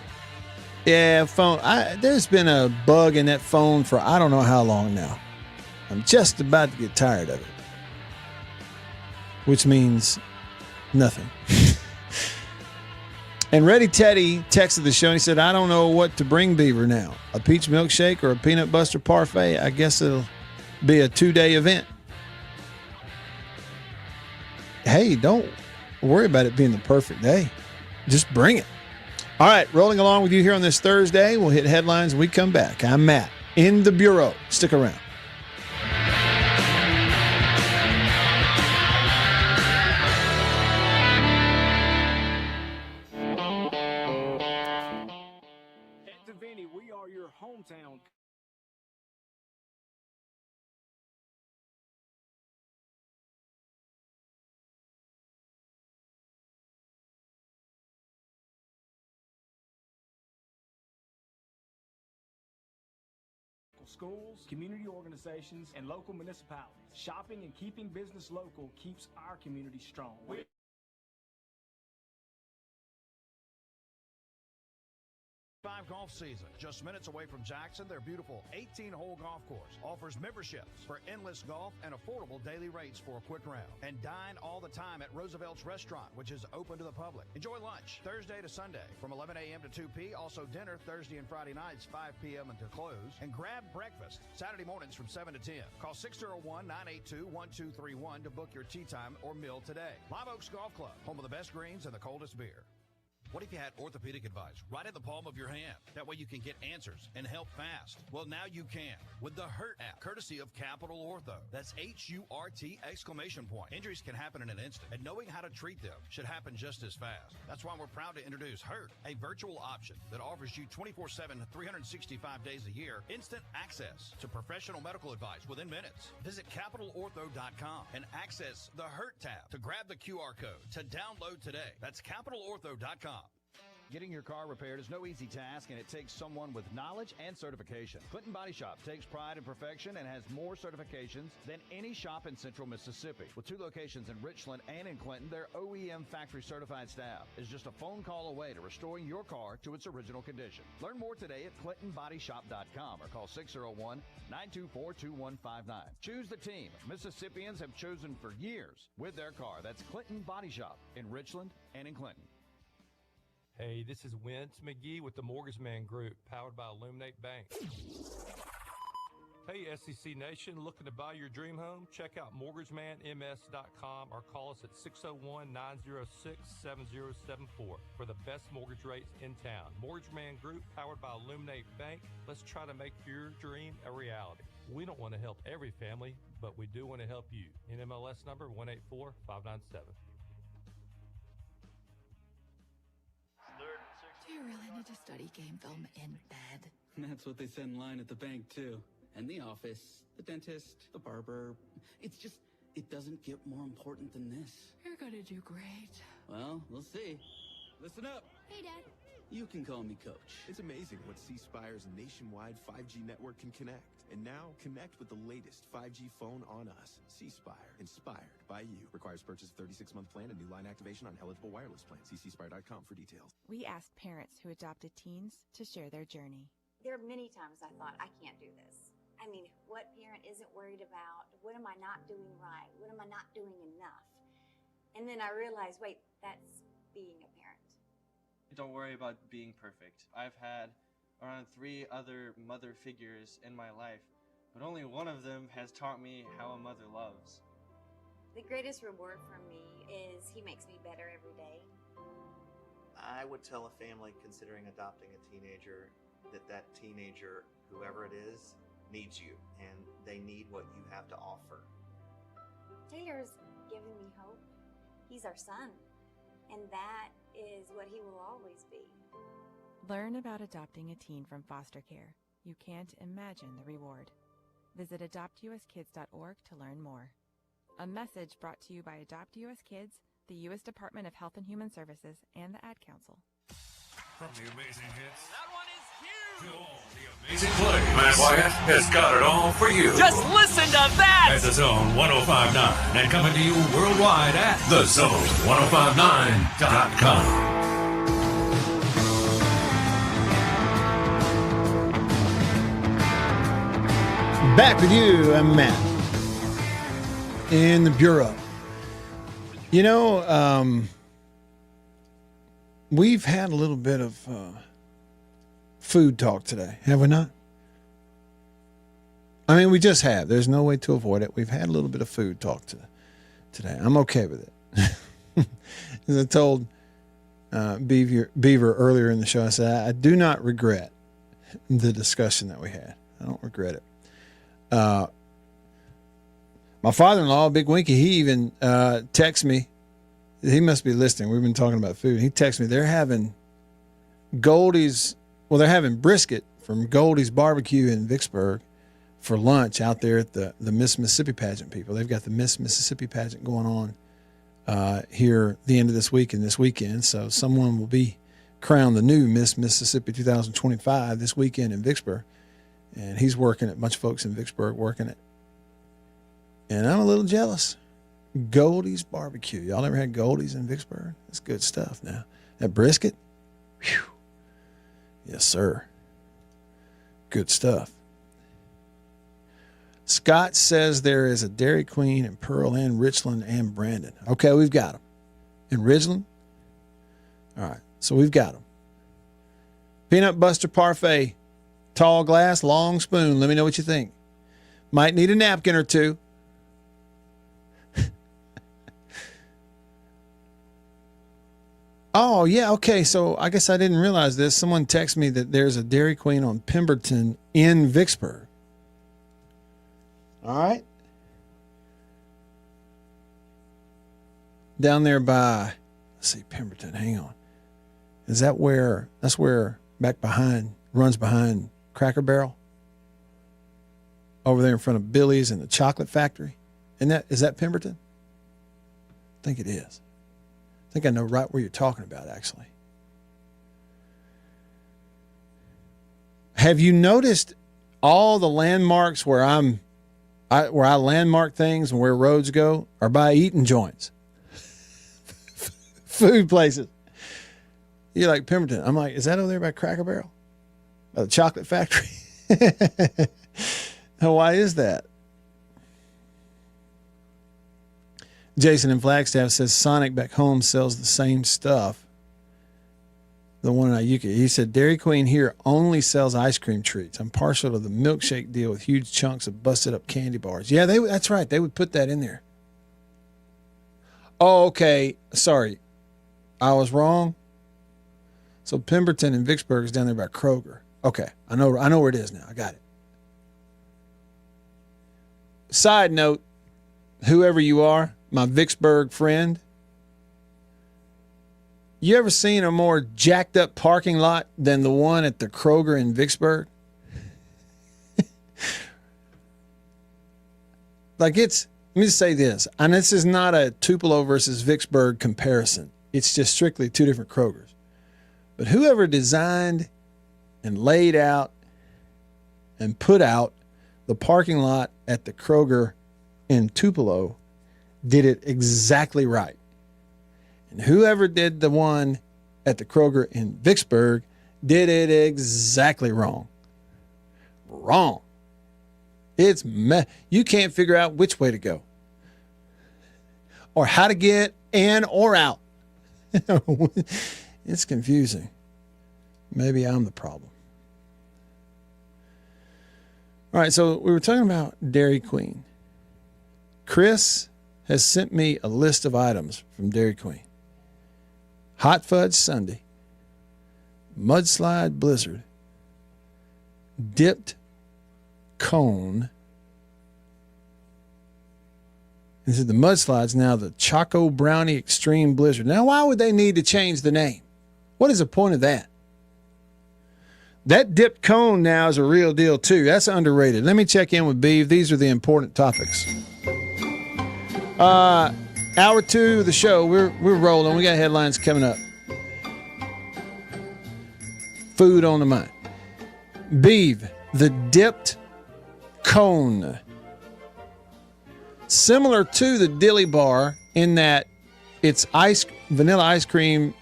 Yeah, phone. There's been a bug in that phone for I don't know how long now. I'm just about to get tired of it. Which means nothing. And Ready Teddy texted the show and he said, I don't know what to bring Beaver now. A peach milkshake or a peanut butter parfait? I guess it'll be a 2-day event. Hey, don't worry about it being the perfect day. Just bring it. All right, rolling along with you here on this Thursday. We'll hit headlines when we come back. I'm Matt in the Bureau. Stick around. We are your hometown. Schools, community organizations, and local municipalities. Shopping and keeping business local keeps our community strong. Golf season. Just minutes away from Jackson, their beautiful 18-hole golf course offers memberships for endless golf and affordable daily rates for a quick round. And dine all the time at Roosevelt's Restaurant, which is open to the public. Enjoy lunch Thursday to Sunday from 11 a.m. to 2 p.m. Also dinner Thursday and Friday nights 5 p.m. until close. And grab breakfast Saturday mornings from 7 to 10. Call 601-982-1231 to book your tea time or meal today. Live Oaks Golf Club, home of the best greens and the coldest beer. What if you had orthopedic advice right in the palm of your hand? That way you can get answers and help fast. Well, now you can with the HURT app, courtesy of Capital Ortho. That's HURT exclamation point. Injuries can happen in an instant, and knowing how to treat them should happen just as fast. That's why we're proud to introduce HURT, a virtual option that offers you 24/7, 365 days a year, instant access to professional medical advice within minutes. Visit CapitalOrtho.com and access the HURT tab to grab the QR code to download today. That's CapitalOrtho.com. Getting your car repaired is no easy task, and it takes someone with knowledge and certification. Clinton Body Shop takes pride in perfection and has more certifications than any shop in Central Mississippi. With 2 locations in Richland and in Clinton, their OEM factory certified staff is just a phone call away to restoring your car to its original condition. Learn more today at ClintonBodyShop.com or call 601-924-2159. Choose the team Mississippians have chosen for years with their car. That's Clinton Body Shop in Richland and in Clinton. Hey, this is Wentz McGee with the Mortgage Man Group, powered by Illuminate Bank. Hey, SEC Nation, looking to buy your dream home? Check out MortgageManMS.com or call us at 601-906-7074 for the best mortgage rates in town. Mortgage Man Group, powered by Illuminate Bank. Let's try to make your dream a reality. We don't want to help every family, but we do want to help you. NMLS number 184597. Do you really need to study game film in bed? That's what they said in line at the bank, too. And the office, the dentist, the barber. It doesn't get more important than this. You're gonna do great. Well, we'll see. Listen up. Hey, Dad. You can call me Coach. It's amazing what C Spire's nationwide 5G network can connect. And now, connect with the latest 5G phone on us. C Spire, inspired by you. Requires purchase of 36-month plan and new line activation on eligible wireless plans. See cspire.com for details. We asked parents who adopted teens to share their journey. There are many times I thought, I can't do this. I mean, what parent isn't worried about, what am I not doing right? What am I not doing enough? And then I realized, wait, that's being a parent. Don't worry about being perfect. I've had around 3 other mother figures in my life, but only one of them has taught me how a mother loves. The greatest reward for me is he makes me better every day. I would tell a family considering adopting a teenager that teenager, whoever it is, needs you, and they need what you have to offer. Taylor's given me hope. He's our son, and that is what he will always be. Learn about adopting a teen from foster care. You can't imagine the reward. Visit adoptuskids.org to learn more. A message brought to you by Adopt US Kids, the U.S. Department of Health and Human Services, and the Ad Council. From the amazing hits to all the amazing plays, Matt Wyatt has got it all for you. Just listen to that! At the Zone 105.9 and coming to you worldwide at thezone1059.com. Back with you, I'm Matt, in the Bureau. You know, we've had a little bit of food talk today, have we not? I mean, we just have. There's no way to avoid it. We've had a little bit of food talk today. I'm okay with it. As I told Beaver earlier in the show, I said, I do not regret the discussion that we had. I don't regret it. My father-in-law, Big Winky, he even texted me. He must be listening. We've been talking about food. He texted me. They're having they're having brisket from Goldie's Barbecue in Vicksburg for lunch out there at the Miss Mississippi pageant people. They've got the Miss Mississippi pageant going on here the end of this week and this weekend. So someone will be crowned the new Miss Mississippi 2025 this weekend in Vicksburg. And he's working it. A bunch of folks in Vicksburg working it. And I'm a little jealous. Goldie's Barbecue. Y'all ever had Goldie's in Vicksburg? That's good stuff now. That brisket? Whew. Yes, sir. Good stuff. Scott says there is a Dairy Queen in Pearl and Richland and Brandon. Okay, we've got them. In Ridgeland? All right, so we've got them. Peanut Buster Parfait. Tall glass, long spoon. Let me know what you think. Might need a napkin or two. Oh, yeah, okay. So I guess I didn't realize this. Someone texted me that there's a Dairy Queen on Pemberton in Vicksburg. All right. Down there by, let's see, Pemberton. Hang on. Is that where, that's where runs behind Cracker Barrel? Over there in front of Billy's and the chocolate factory? Is that Pemberton? I think it is. I think I know right where you're talking about, actually. Have you noticed all the landmarks where I landmark things and where roads go are by eating joints? Food places. You're like, Pemberton. I'm like, is that over there by Cracker Barrel? By the chocolate factory? Why is that? Jason in Flagstaff says Sonic back home sells the same stuff. The one in Iuka. He said Dairy Queen here only sells ice cream treats. I'm partial to the milkshake deal with huge chunks of busted up candy bars. Yeah, that's right. They would put that in there. Oh, okay. Sorry. I was wrong. So Pemberton and Vicksburg is down there by Kroger. Okay. I know where it is now. I got it. Side note, whoever you are, my Vicksburg friend, you ever seen a more jacked up parking lot than the one at the Kroger in Vicksburg? Let me just say this, and this is not a Tupelo versus Vicksburg comparison. It's just strictly two different Krogers. But whoever designed and laid out and put out the parking lot at the Kroger in Tupelo did it exactly right. And whoever did the one at the Kroger in Vicksburg did it exactly wrong. Wrong. It's you can't figure out which way to go or how to get in or out. It's confusing. Maybe I'm the problem. All right, so we were talking about Dairy Queen. Chris has sent me a list of items from Dairy Queen. Hot Fudge Sundae, Mudslide Blizzard, Dipped Cone. This is the Mudslide's now the Choco Brownie Extreme Blizzard. Now, why would they need to change the name? What is the point of that? That dipped cone now is a real deal, too. That's underrated. Let me check in with Beeve. These are the important topics. Hour 2 of the show. We're rolling. We got headlines coming up. Food on the mind. Beeve, the dipped cone. Similar to the Dilly Bar in that it's vanilla ice cream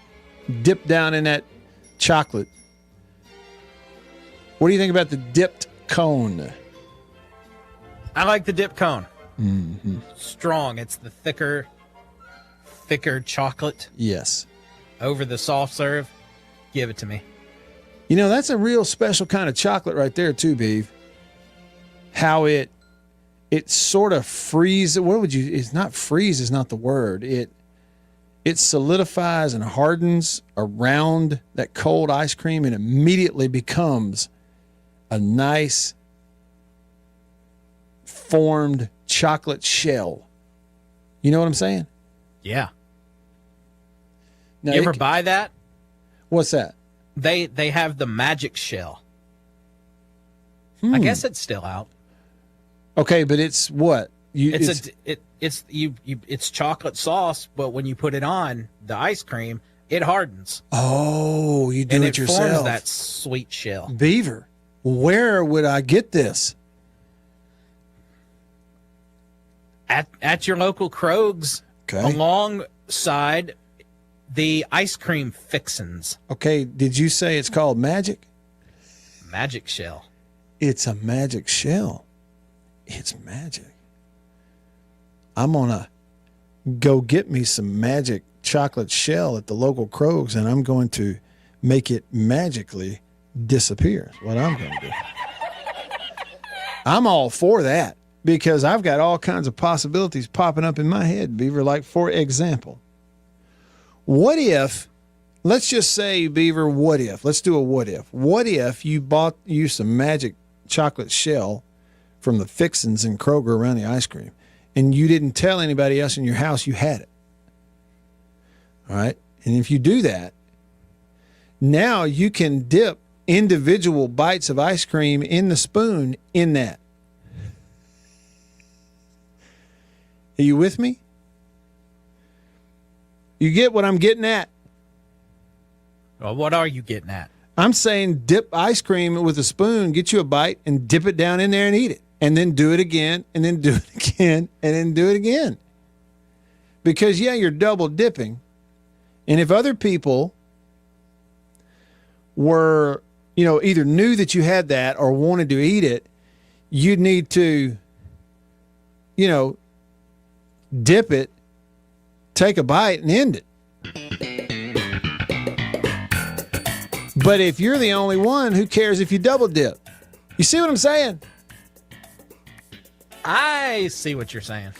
dipped down in that chocolate. What do you think about the dipped cone? I like the dipped cone. Mm-hmm. Strong. It's the thicker chocolate. Yes. Over the soft serve. Give it to me. You know, that's a real special kind of chocolate right there, too, Beeve. How it sort of freezes. It's not freeze is not the word. It solidifies and hardens around that cold ice cream and immediately becomes a nice formed chocolate shell. You know what I'm saying? Yeah. Now, you ever buy that? What's that? They have the magic shell. I guess it's still out. Okay, but it's what? It's chocolate sauce, but when you put it on the ice cream, it hardens. Oh, you do and it yourself. Forms that sweet shell. Beaver, where would I get this? At your local Krogs, okay, alongside the ice cream fixins. Okay, did you say it's called magic? Magic shell. It's a magic shell. It's magic. I'm going to go get me some magic chocolate shell at the local Krogs, and I'm going to make it magically disappear. Is what I'm going to do. I'm all for that because I've got all kinds of possibilities popping up in my head, Beaver. Like, for example, what if, let's just say, Beaver, what if? Let's do a what if. What if you bought you some magic chocolate shell from the fixins in Kroger around the ice cream, and you didn't tell anybody else in your house you had it? All right? And if you do that, now you can dip individual bites of ice cream in the spoon in that. Are you with me? You get what I'm getting at? Well, what are you getting at? I'm saying dip ice cream with a spoon, get you a bite, and dip it down in there and eat it. And then do it again, and then do it again, and then do it again. Because, yeah, you're double dipping. And if other people were, either knew that you had that or wanted to eat it, you'd need to, dip it, take a bite, and end it. But if you're the only one, who cares if you double dip? You see what I'm saying? I see what you're saying.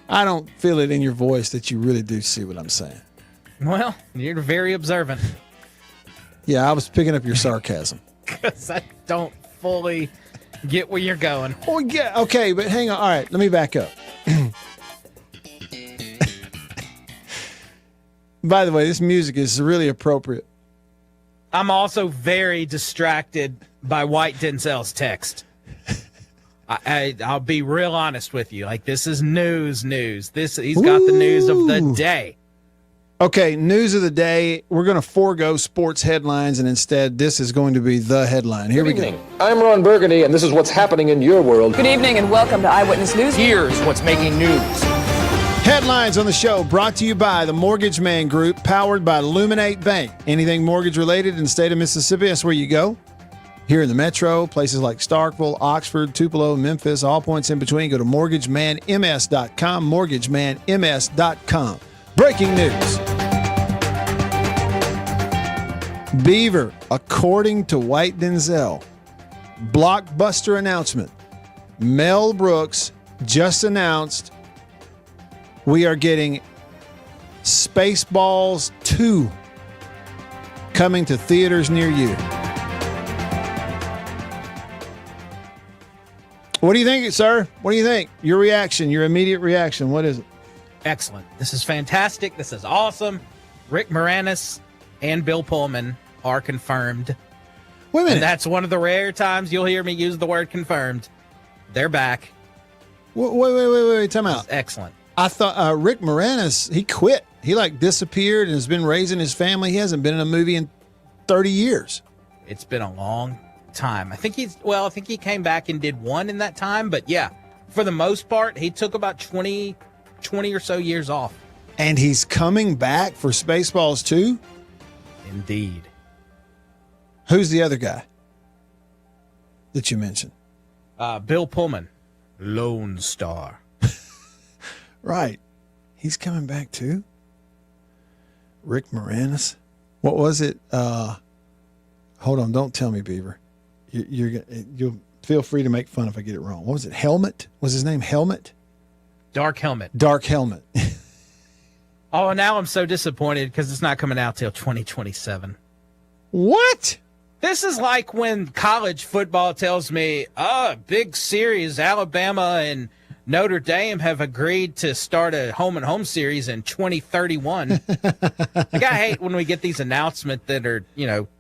I don't feel it in your voice that you really do see what I'm saying. Well, you're very observant. Yeah, I was picking up your sarcasm. Because I don't fully get where you're going. Oh, yeah, okay, but hang on. All right, let me back up. By the way, this music is really appropriate. I'm also very distracted by White Denzel's text. I'll be real honest with you. Like, this is news. He's got the news of the day. Okay, news of the day. We're going to forego sports headlines, and instead, this is going to be the headline. Here we go. I'm Ron Burgundy, and this is what's happening in your world. Good evening, and welcome to Eyewitness News. Here's what's making news. Headlines on the show brought to you by the Mortgage Man Group, powered by Illuminate Bank. Anything mortgage related in the state of Mississippi, that's where you go. Here in the metro, places like Starkville, Oxford, Tupelo, Memphis, all points in between. Go to mortgagemanms.com, mortgagemanms.com. Breaking news. Beaver, according to White Denzel, blockbuster announcement. Mel Brooks just announced we are getting Spaceballs 2 coming to theaters near you. What do you think, sir? What do you think? Your reaction, your immediate reaction, what is it? Excellent. This is fantastic. This is awesome. Rick Moranis and Bill Pullman are confirmed. Wait a minute. And that's one of the rare times you'll hear me use the word confirmed. They're back. Wait, time out. Excellent. I thought Rick Moranis, he quit. He disappeared and has been raising his family. He hasn't been in a movie in 30 years. It's been a long time. I think he came back and did one in that time, but yeah, for the most part, he took about 20 or so years off. And he's coming back for Spaceballs 2? Indeed. Who's the other guy that you mentioned? Bill Pullman, Lone Star. Right. He's coming back too? Rick Moranis? What was it? Hold on, don't tell me, Beaver. You'll feel free to make fun if I get it wrong. What was it? Helmet? Was his name Helmet? Dark Helmet. Dark Helmet. Oh, now I'm so disappointed because it's not coming out till 2027. What? This is like when college football tells me, big series, Alabama and Notre Dame have agreed to start a home-and-home series in 2031. I hate when we get these announcements that are,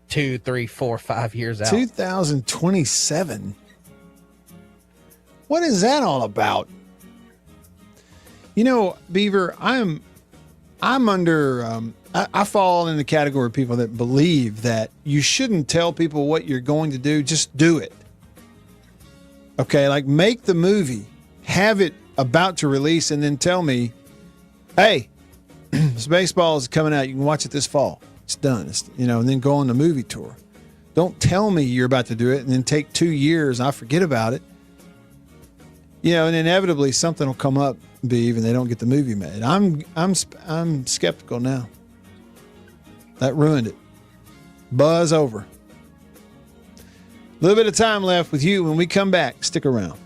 2, 3, 4, 5 years out. 2027? What is that all about? Beaver, I'm under, I fall in the category of people that believe that you shouldn't tell people what you're going to do, just do it. Okay, make the movie, have it about to release, and then tell me, hey, Spaceballs is coming out. You can watch it this fall. It's done. And then go on the movie tour. Don't tell me you're about to do it and then take 2 years and I forget about it. And inevitably something will come up, Beav, and they don't get the movie made. I'm skeptical now. That ruined it. Buzz over. A little bit of time left with you. When we come back, stick around.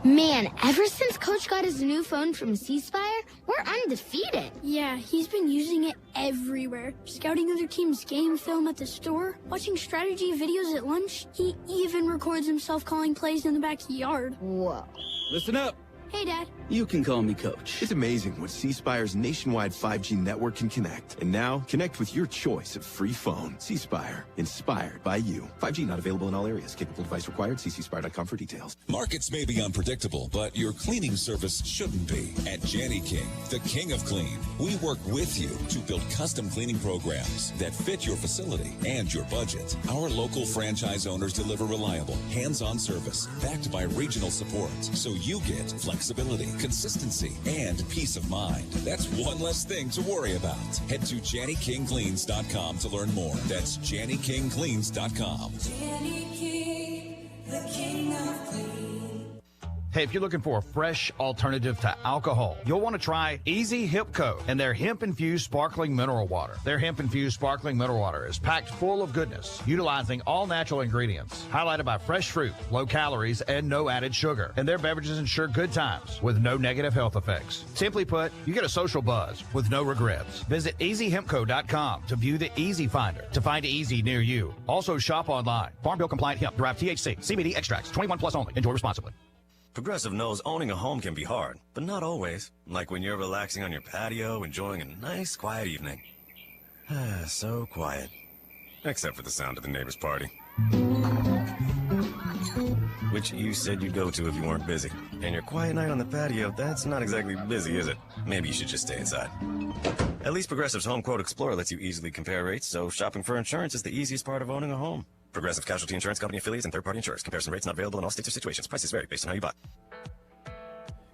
Man, ever since Coach got his new phone from C Spire, we're undefeated. Yeah, he's been using it everywhere. Scouting other teams' game film at the store, watching strategy videos at lunch. He even records himself calling plays in the backyard. Whoa. Listen up. Hey, Dad. You can call me Coach. It's amazing what C Spire's nationwide 5G network can connect. And now, connect with your choice of free phone. C Spire, inspired by you. 5G not available in all areas. Capable device required. See cspire.com for details. Markets may be unpredictable, but your cleaning service shouldn't be. At Janny King, the king of clean, we work with you to build custom cleaning programs that fit your facility and your budget. Our local franchise owners deliver reliable, hands-on service backed by regional support, so you get flexibility, consistency, and peace of mind. That's one less thing to worry about. Head to JannyKingCleans.com to learn more. That's JannyKingCleans.com. Janny King, the king of clean. Hey, if you're looking for a fresh alternative to alcohol, you'll want to try Easy Hip Co. and their hemp-infused sparkling mineral water. Their hemp-infused sparkling mineral water is packed full of goodness, utilizing all natural ingredients, highlighted by fresh fruit, low calories, and no added sugar. And their beverages ensure good times with no negative health effects. Simply put, you get a social buzz with no regrets. Visit EasyHempCo.com to view the Easy Finder to find Easy near you. Also shop online. Farm Bill compliant hemp, derived THC, CBD extracts, 21 plus only. Enjoy responsibly. Progressive knows owning a home can be hard, but not always. Like when you're relaxing on your patio, enjoying a nice, quiet evening. So quiet. Except for the sound of the neighbor's party. which you said you'd go to if you weren't busy. And your quiet night on the patio, that's not exactly busy, is it? Maybe you should just stay inside. At least Progressive's Home Quote Explorer lets you easily compare rates, so shopping for insurance is the easiest part of owning a home. Progressive Casualty Insurance Company affiliates and third-party insurers. Comparison rates not available in all states or situations. Prices vary based on how you buy.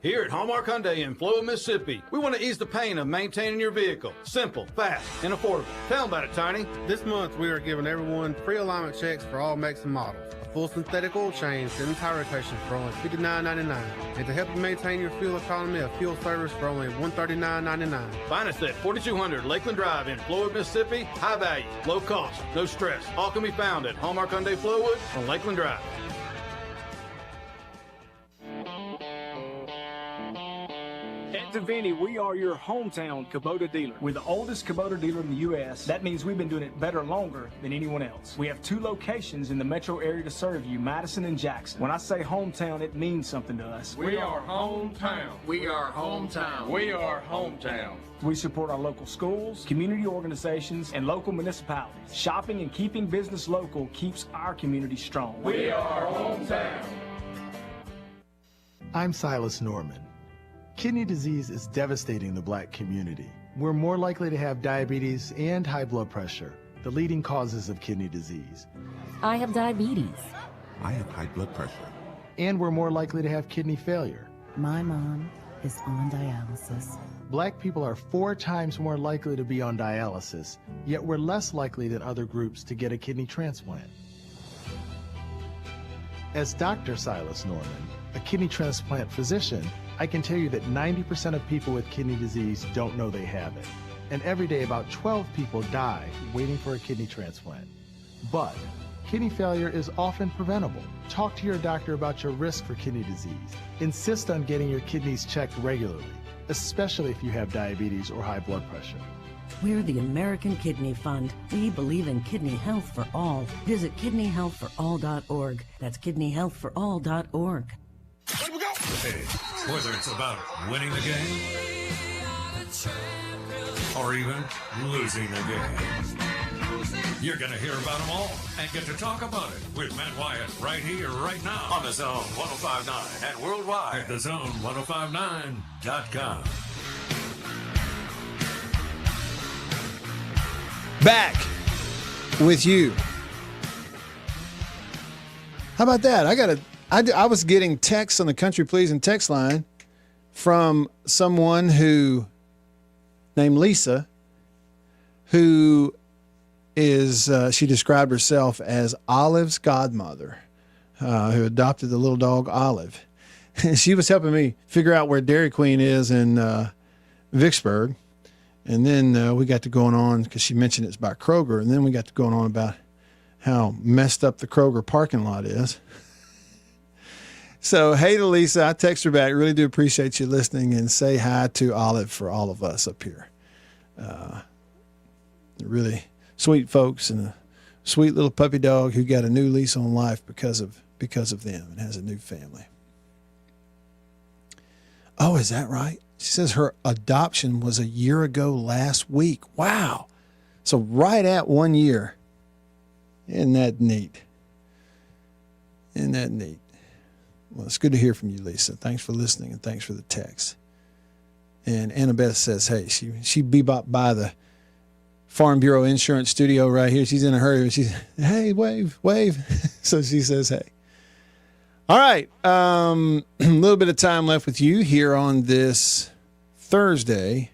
Here at Hallmark Hyundai in Flowood, Mississippi, we want to ease the pain of maintaining your vehicle. Simple, fast, and affordable. Tell them about it, Tiny. This month, we are giving everyone free alignment checks for all makes and models. A full synthetic oil change and tire rotation for only $59.99. And to help you maintain your fuel economy, a fuel service for only $139.99. Find us at 4200 Lakeland Drive in Flowood, Mississippi. High value, low cost, no stress. All can be found at Hallmark Hyundai Flowood on Lakeland Drive. At Davini, we are your hometown Kubota dealer. We're the oldest Kubota dealer in the U.S. That means we've been doing it better longer than anyone else. We have 2 locations in the metro area to serve you, Madison and Jackson. When I say hometown, it means something to us. We are hometown. We are hometown. We are hometown. We support our local schools, community organizations, and local municipalities. Shopping and keeping business local keeps our community strong. We are hometown. I'm Silas Norman. Kidney disease is devastating the Black community. We're more likely to have diabetes and high blood pressure, the leading causes of kidney disease. I have diabetes. I have high blood pressure. And we're more likely to have kidney failure. My mom is on dialysis. Black people are 4 times more likely to be on dialysis, yet we're less likely than other groups to get a kidney transplant. As Dr. Silas Norman, a kidney transplant physician, I can tell you that 90% of people with kidney disease don't know they have it. And every day about 12 people die waiting for a kidney transplant. But kidney failure is often preventable. Talk to your doctor about your risk for kidney disease. Insist on getting your kidneys checked regularly, especially if you have diabetes or high blood pressure. We're the American Kidney Fund. We believe in kidney health for all. Visit kidneyhealthforall.org. That's kidneyhealthforall.org. Hey, whether it's about winning the game or even losing the game, you're going to hear about them all and get to talk about it with Matt Wyatt right here, right now on the Zone 105.9 and worldwide at thezone1059.com. Back with you. How about that? I was getting texts on the Country Pleasing text line from someone who named Lisa, who is she described herself as Olive's godmother, who adopted the little dog Olive. She was helping me figure out where Dairy Queen is in Vicksburg. And then we got to going on, because she mentioned it's by Kroger, and then we got to going on about how messed up the Kroger parking lot is. So, hey to Lisa, I text her back. Really do appreciate you listening, and say hi to Olive for all of us up here. Really sweet folks, and a sweet little puppy dog who got a new lease on life because of them, and has a new family. Oh, is that right? She says her adoption was a year ago last week. Wow. So right at 1 year. Isn't that neat? Isn't that neat? Well, it's good to hear from you, Lisa. Thanks for listening, and thanks for the text. And Annabeth says, hey, she bebopped by the Farm Bureau Insurance studio right here. She's in a hurry. She's, hey, wave. So she says, hey. All right. A little bit of time left with you here on this Thursday.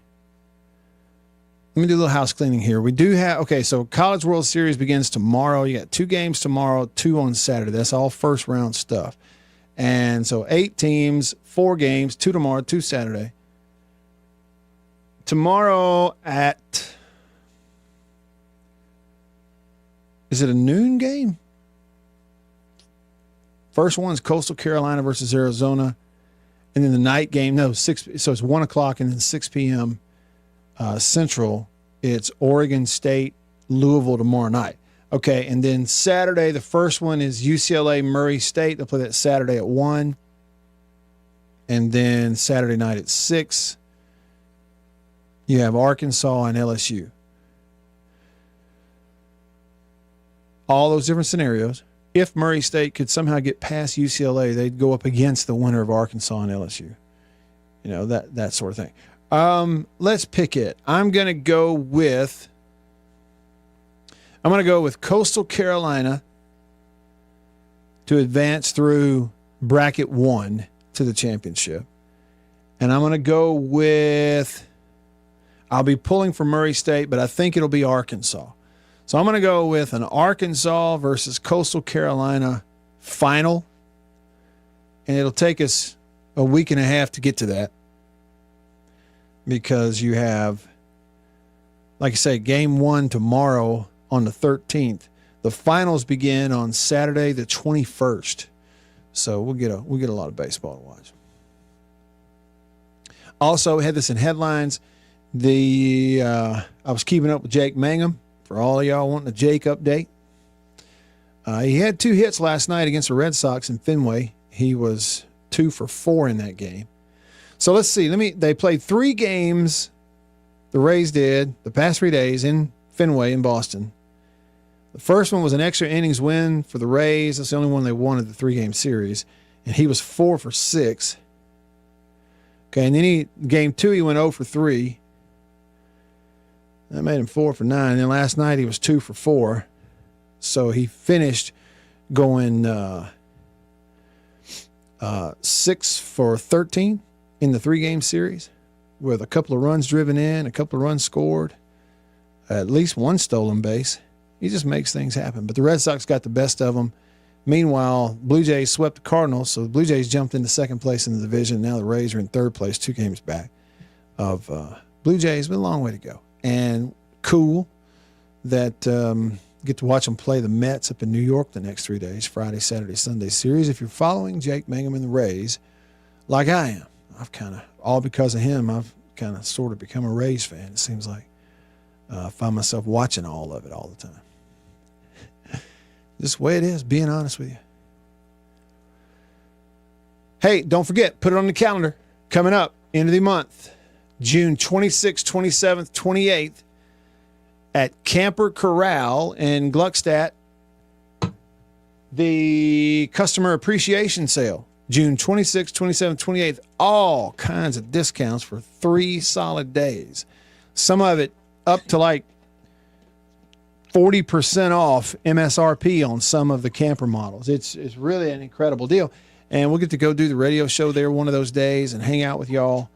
Let me do a little house cleaning here. We do have, okay, so College World Series begins tomorrow. You got 2 games tomorrow, 2 on Saturday. That's all first round stuff. And so 8 teams, 4 games, 2 tomorrow, 2 Saturday. Tomorrow at, is it a noon game? First one's Coastal Carolina versus Arizona. And then the night game, so it's 1 o'clock, and then 6 p.m. Central, it's Oregon State, Louisville tomorrow night. Okay, and then Saturday, the first one is UCLA, Murray State. They'll play that Saturday at 1. And then Saturday night at 6, you have Arkansas and LSU. All those different scenarios. if Murray State could somehow get past UCLA, they'd go up against the winner of Arkansas and LSU. You know, that sort of thing. Let's pick it. I'm going to go with Coastal Carolina to advance through bracket 1 to the championship. And I'm going to go with, I'll be pulling for Murray State, but I think it'll be Arkansas. So I'm going to go with an Arkansas versus Coastal Carolina final. And it'll take us a week and a half to get to that, because you have, like I say, game 1 tomorrow on the 13th. The finals begin on Saturday the 21st. So we'll get a lot of baseball to watch. Also, had this in headlines. I was keeping up with Jake Mangum. For all of y'all wanting a Jake update, he had 2 hits last night against the Red Sox in Fenway. He was 2 for 4 in that game. So let's see. They played 3 games. The Rays did the past 3 days in Fenway in Boston. The first one was an extra innings win for the Rays. That's the only one they won of the 3-game series, and he was 4 for 6. Okay, and then game 2 he went 0 for 3. That made him 4 for 9. And then last night he was 2 for 4. So he finished going 6 for 13 in the 3-game series, with a couple of runs driven in, a couple of runs scored, at least 1 stolen base. He just makes things happen. But the Red Sox got the best of them. Meanwhile, Blue Jays swept the Cardinals, so the Blue Jays jumped into 2nd place in the division. Now the Rays are in 3rd place, 2 games back of Blue Jays, but a long way to go. And cool that get to watch them play the Mets up in New York the next 3 days, Friday, Saturday, Sunday series. If you're following Jake Mangum and the Rays, like I am, I've kind of, all because of him, I've kind of sort of become a Rays fan. It seems like I find myself watching all of it all the time. Just the way it is, being honest with you. Hey, don't forget, put it on the calendar. Coming up, end of the month, June 26th, 27th, 28th, at Camper Corral in Gluckstadt, the Customer Appreciation Sale. June 26th, 27th, 28th, all kinds of discounts for 3 solid days. Some of it up to like 40% off MSRP on some of the camper models. It's really an incredible deal. And we'll get to go do the radio show there one of those days and hang out with y'all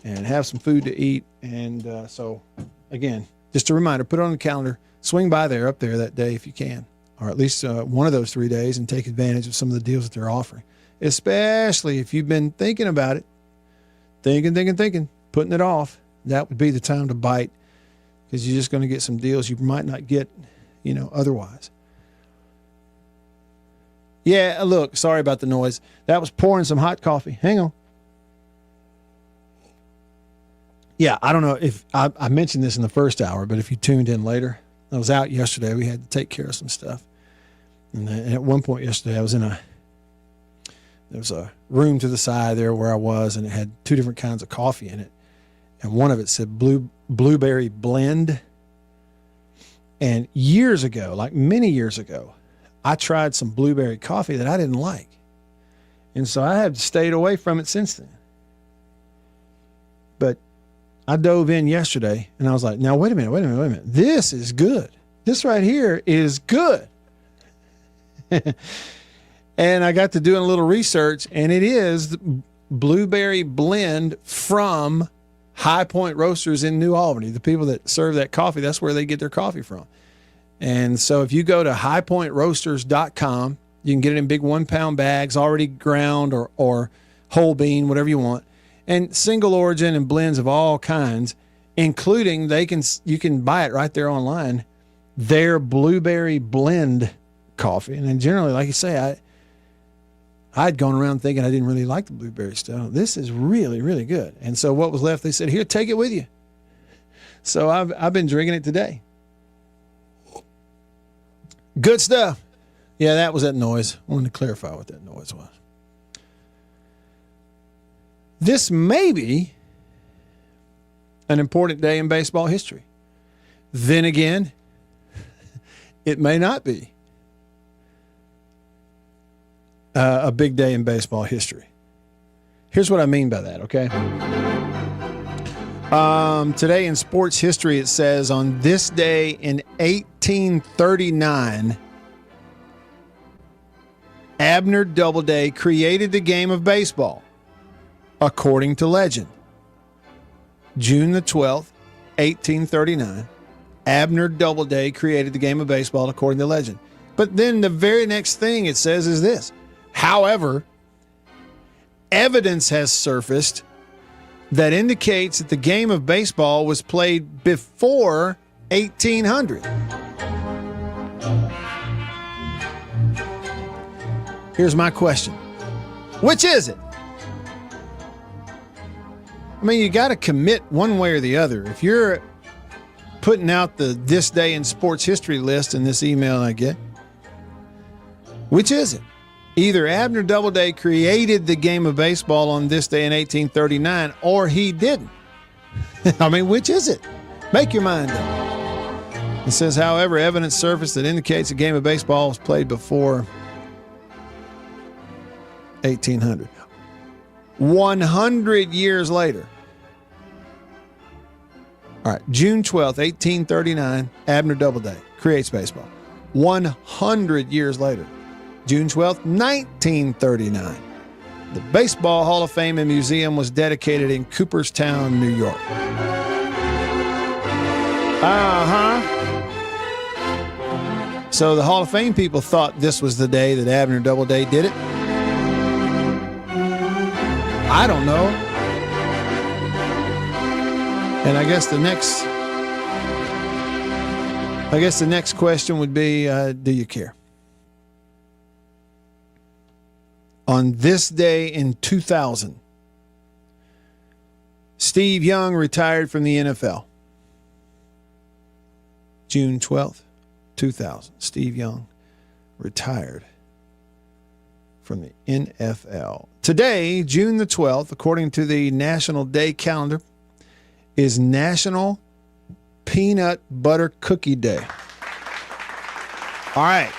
and have some food to eat. And so, again, just a reminder, put it on the calendar. Swing by there, up there that day if you can, or at least one of those 3 days, and take advantage of some of the deals that they're offering, especially if you've been thinking about it, thinking, putting it off. That would be the time to bite, because you're just going to get some deals you might not get, otherwise. Yeah, look, sorry about the noise. That was pouring some hot coffee. Hang on. Yeah, I don't know if I mentioned this in the first hour, but if you tuned in later, I was out yesterday. We had to take care of some stuff. And at one point yesterday, I was there was a room to the side there where I was, and it had 2 different kinds of coffee in it. And one of it said blueberry blend. And years ago, like many years ago, I tried some blueberry coffee that I didn't like. And so I have stayed away from it since then. But I dove in yesterday, and I was like, now, wait a minute. This is good. This right here is good. And I got to doing a little research, and it is the blueberry blend from High Point Roasters in New Albany. The people that serve that coffee, that's where they get their coffee from. And so if you go to highpointroasters.com, you can get it in big 1-pound bags, already ground or whole bean, whatever you want, and single origin and blends of all kinds, including you can buy it right there online, their blueberry blend coffee. And then generally, like you say, I'd gone around thinking I didn't really like the blueberry stuff. This is really, really good. And so what was left, they said, here, take it with you. So I've been drinking it today. Good stuff. Yeah, that was that noise. I wanted to clarify what that noise was. This may be an important day in baseball history. Then again, it may not be. a big day in baseball history. Here's what I mean by that, okay? Today in sports history, it says on this day in 1839, Abner Doubleday created the game of baseball, according to legend. June the 12th, 1839, Abner Doubleday created the game of baseball, according to legend. But then the very next thing it says is this. However, evidence has surfaced that indicates that the game of baseball was played before 1800. Here's my question. Which is it? I mean, you got to commit one way or the other. If you're putting out the This Day in Sports History list in this email I get, which is it? Either Abner Doubleday created the game of baseball on this day in 1839, or he didn't. I mean, which is it? Make your mind up. It says, however, evidence surfaced that indicates the game of baseball was played before 1800. 100 years later. All right, June 12th, 1839, Abner Doubleday creates baseball. 100 years later, June 12th, 1939, the Baseball Hall of Fame and Museum was dedicated in Cooperstown, New York. So the Hall of Fame people thought this was the day that Abner Doubleday did it. I don't know. And I guess the next question would be, do you care? On this day in 2000, Steve Young retired from the NFL. June 12th, 2000, Steve Young retired from the NFL. Today, June the 12th, according to the National Day calendar, is National Peanut Butter Cookie Day. All right.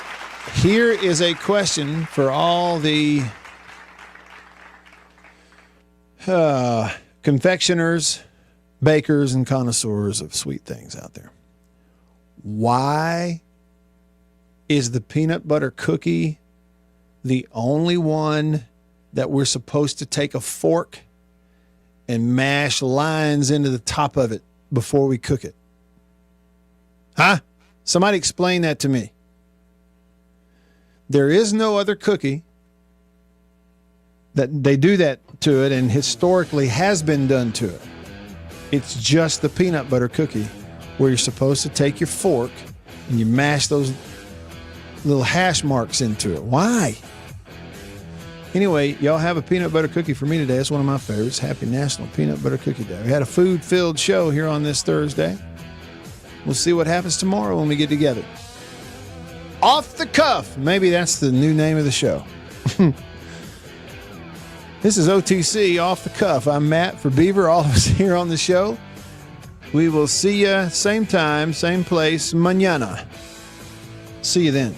Here is a question for all the confectioners, bakers, and connoisseurs of sweet things out there. Why is the peanut butter cookie the only one that we're supposed to take a fork and mash lines into the top of it before we cook it? Huh? Somebody explain that to me. There is no other cookie that they do that to it and historically has been done to it. It's just the peanut butter cookie where you're supposed to take your fork and you mash those little hash marks into it. Why? Anyway, y'all have a peanut butter cookie for me today. It's one of my favorites. Happy National Peanut Butter Cookie Day. We had a food-filled show here on this Thursday. We'll see what happens tomorrow when we get together. Off the Cuff. Maybe that's the new name of the show. This is OTC, Off the Cuff. I'm Matt for Beaver, all of us here on the show. We will see you same time, same place, mañana. See you then.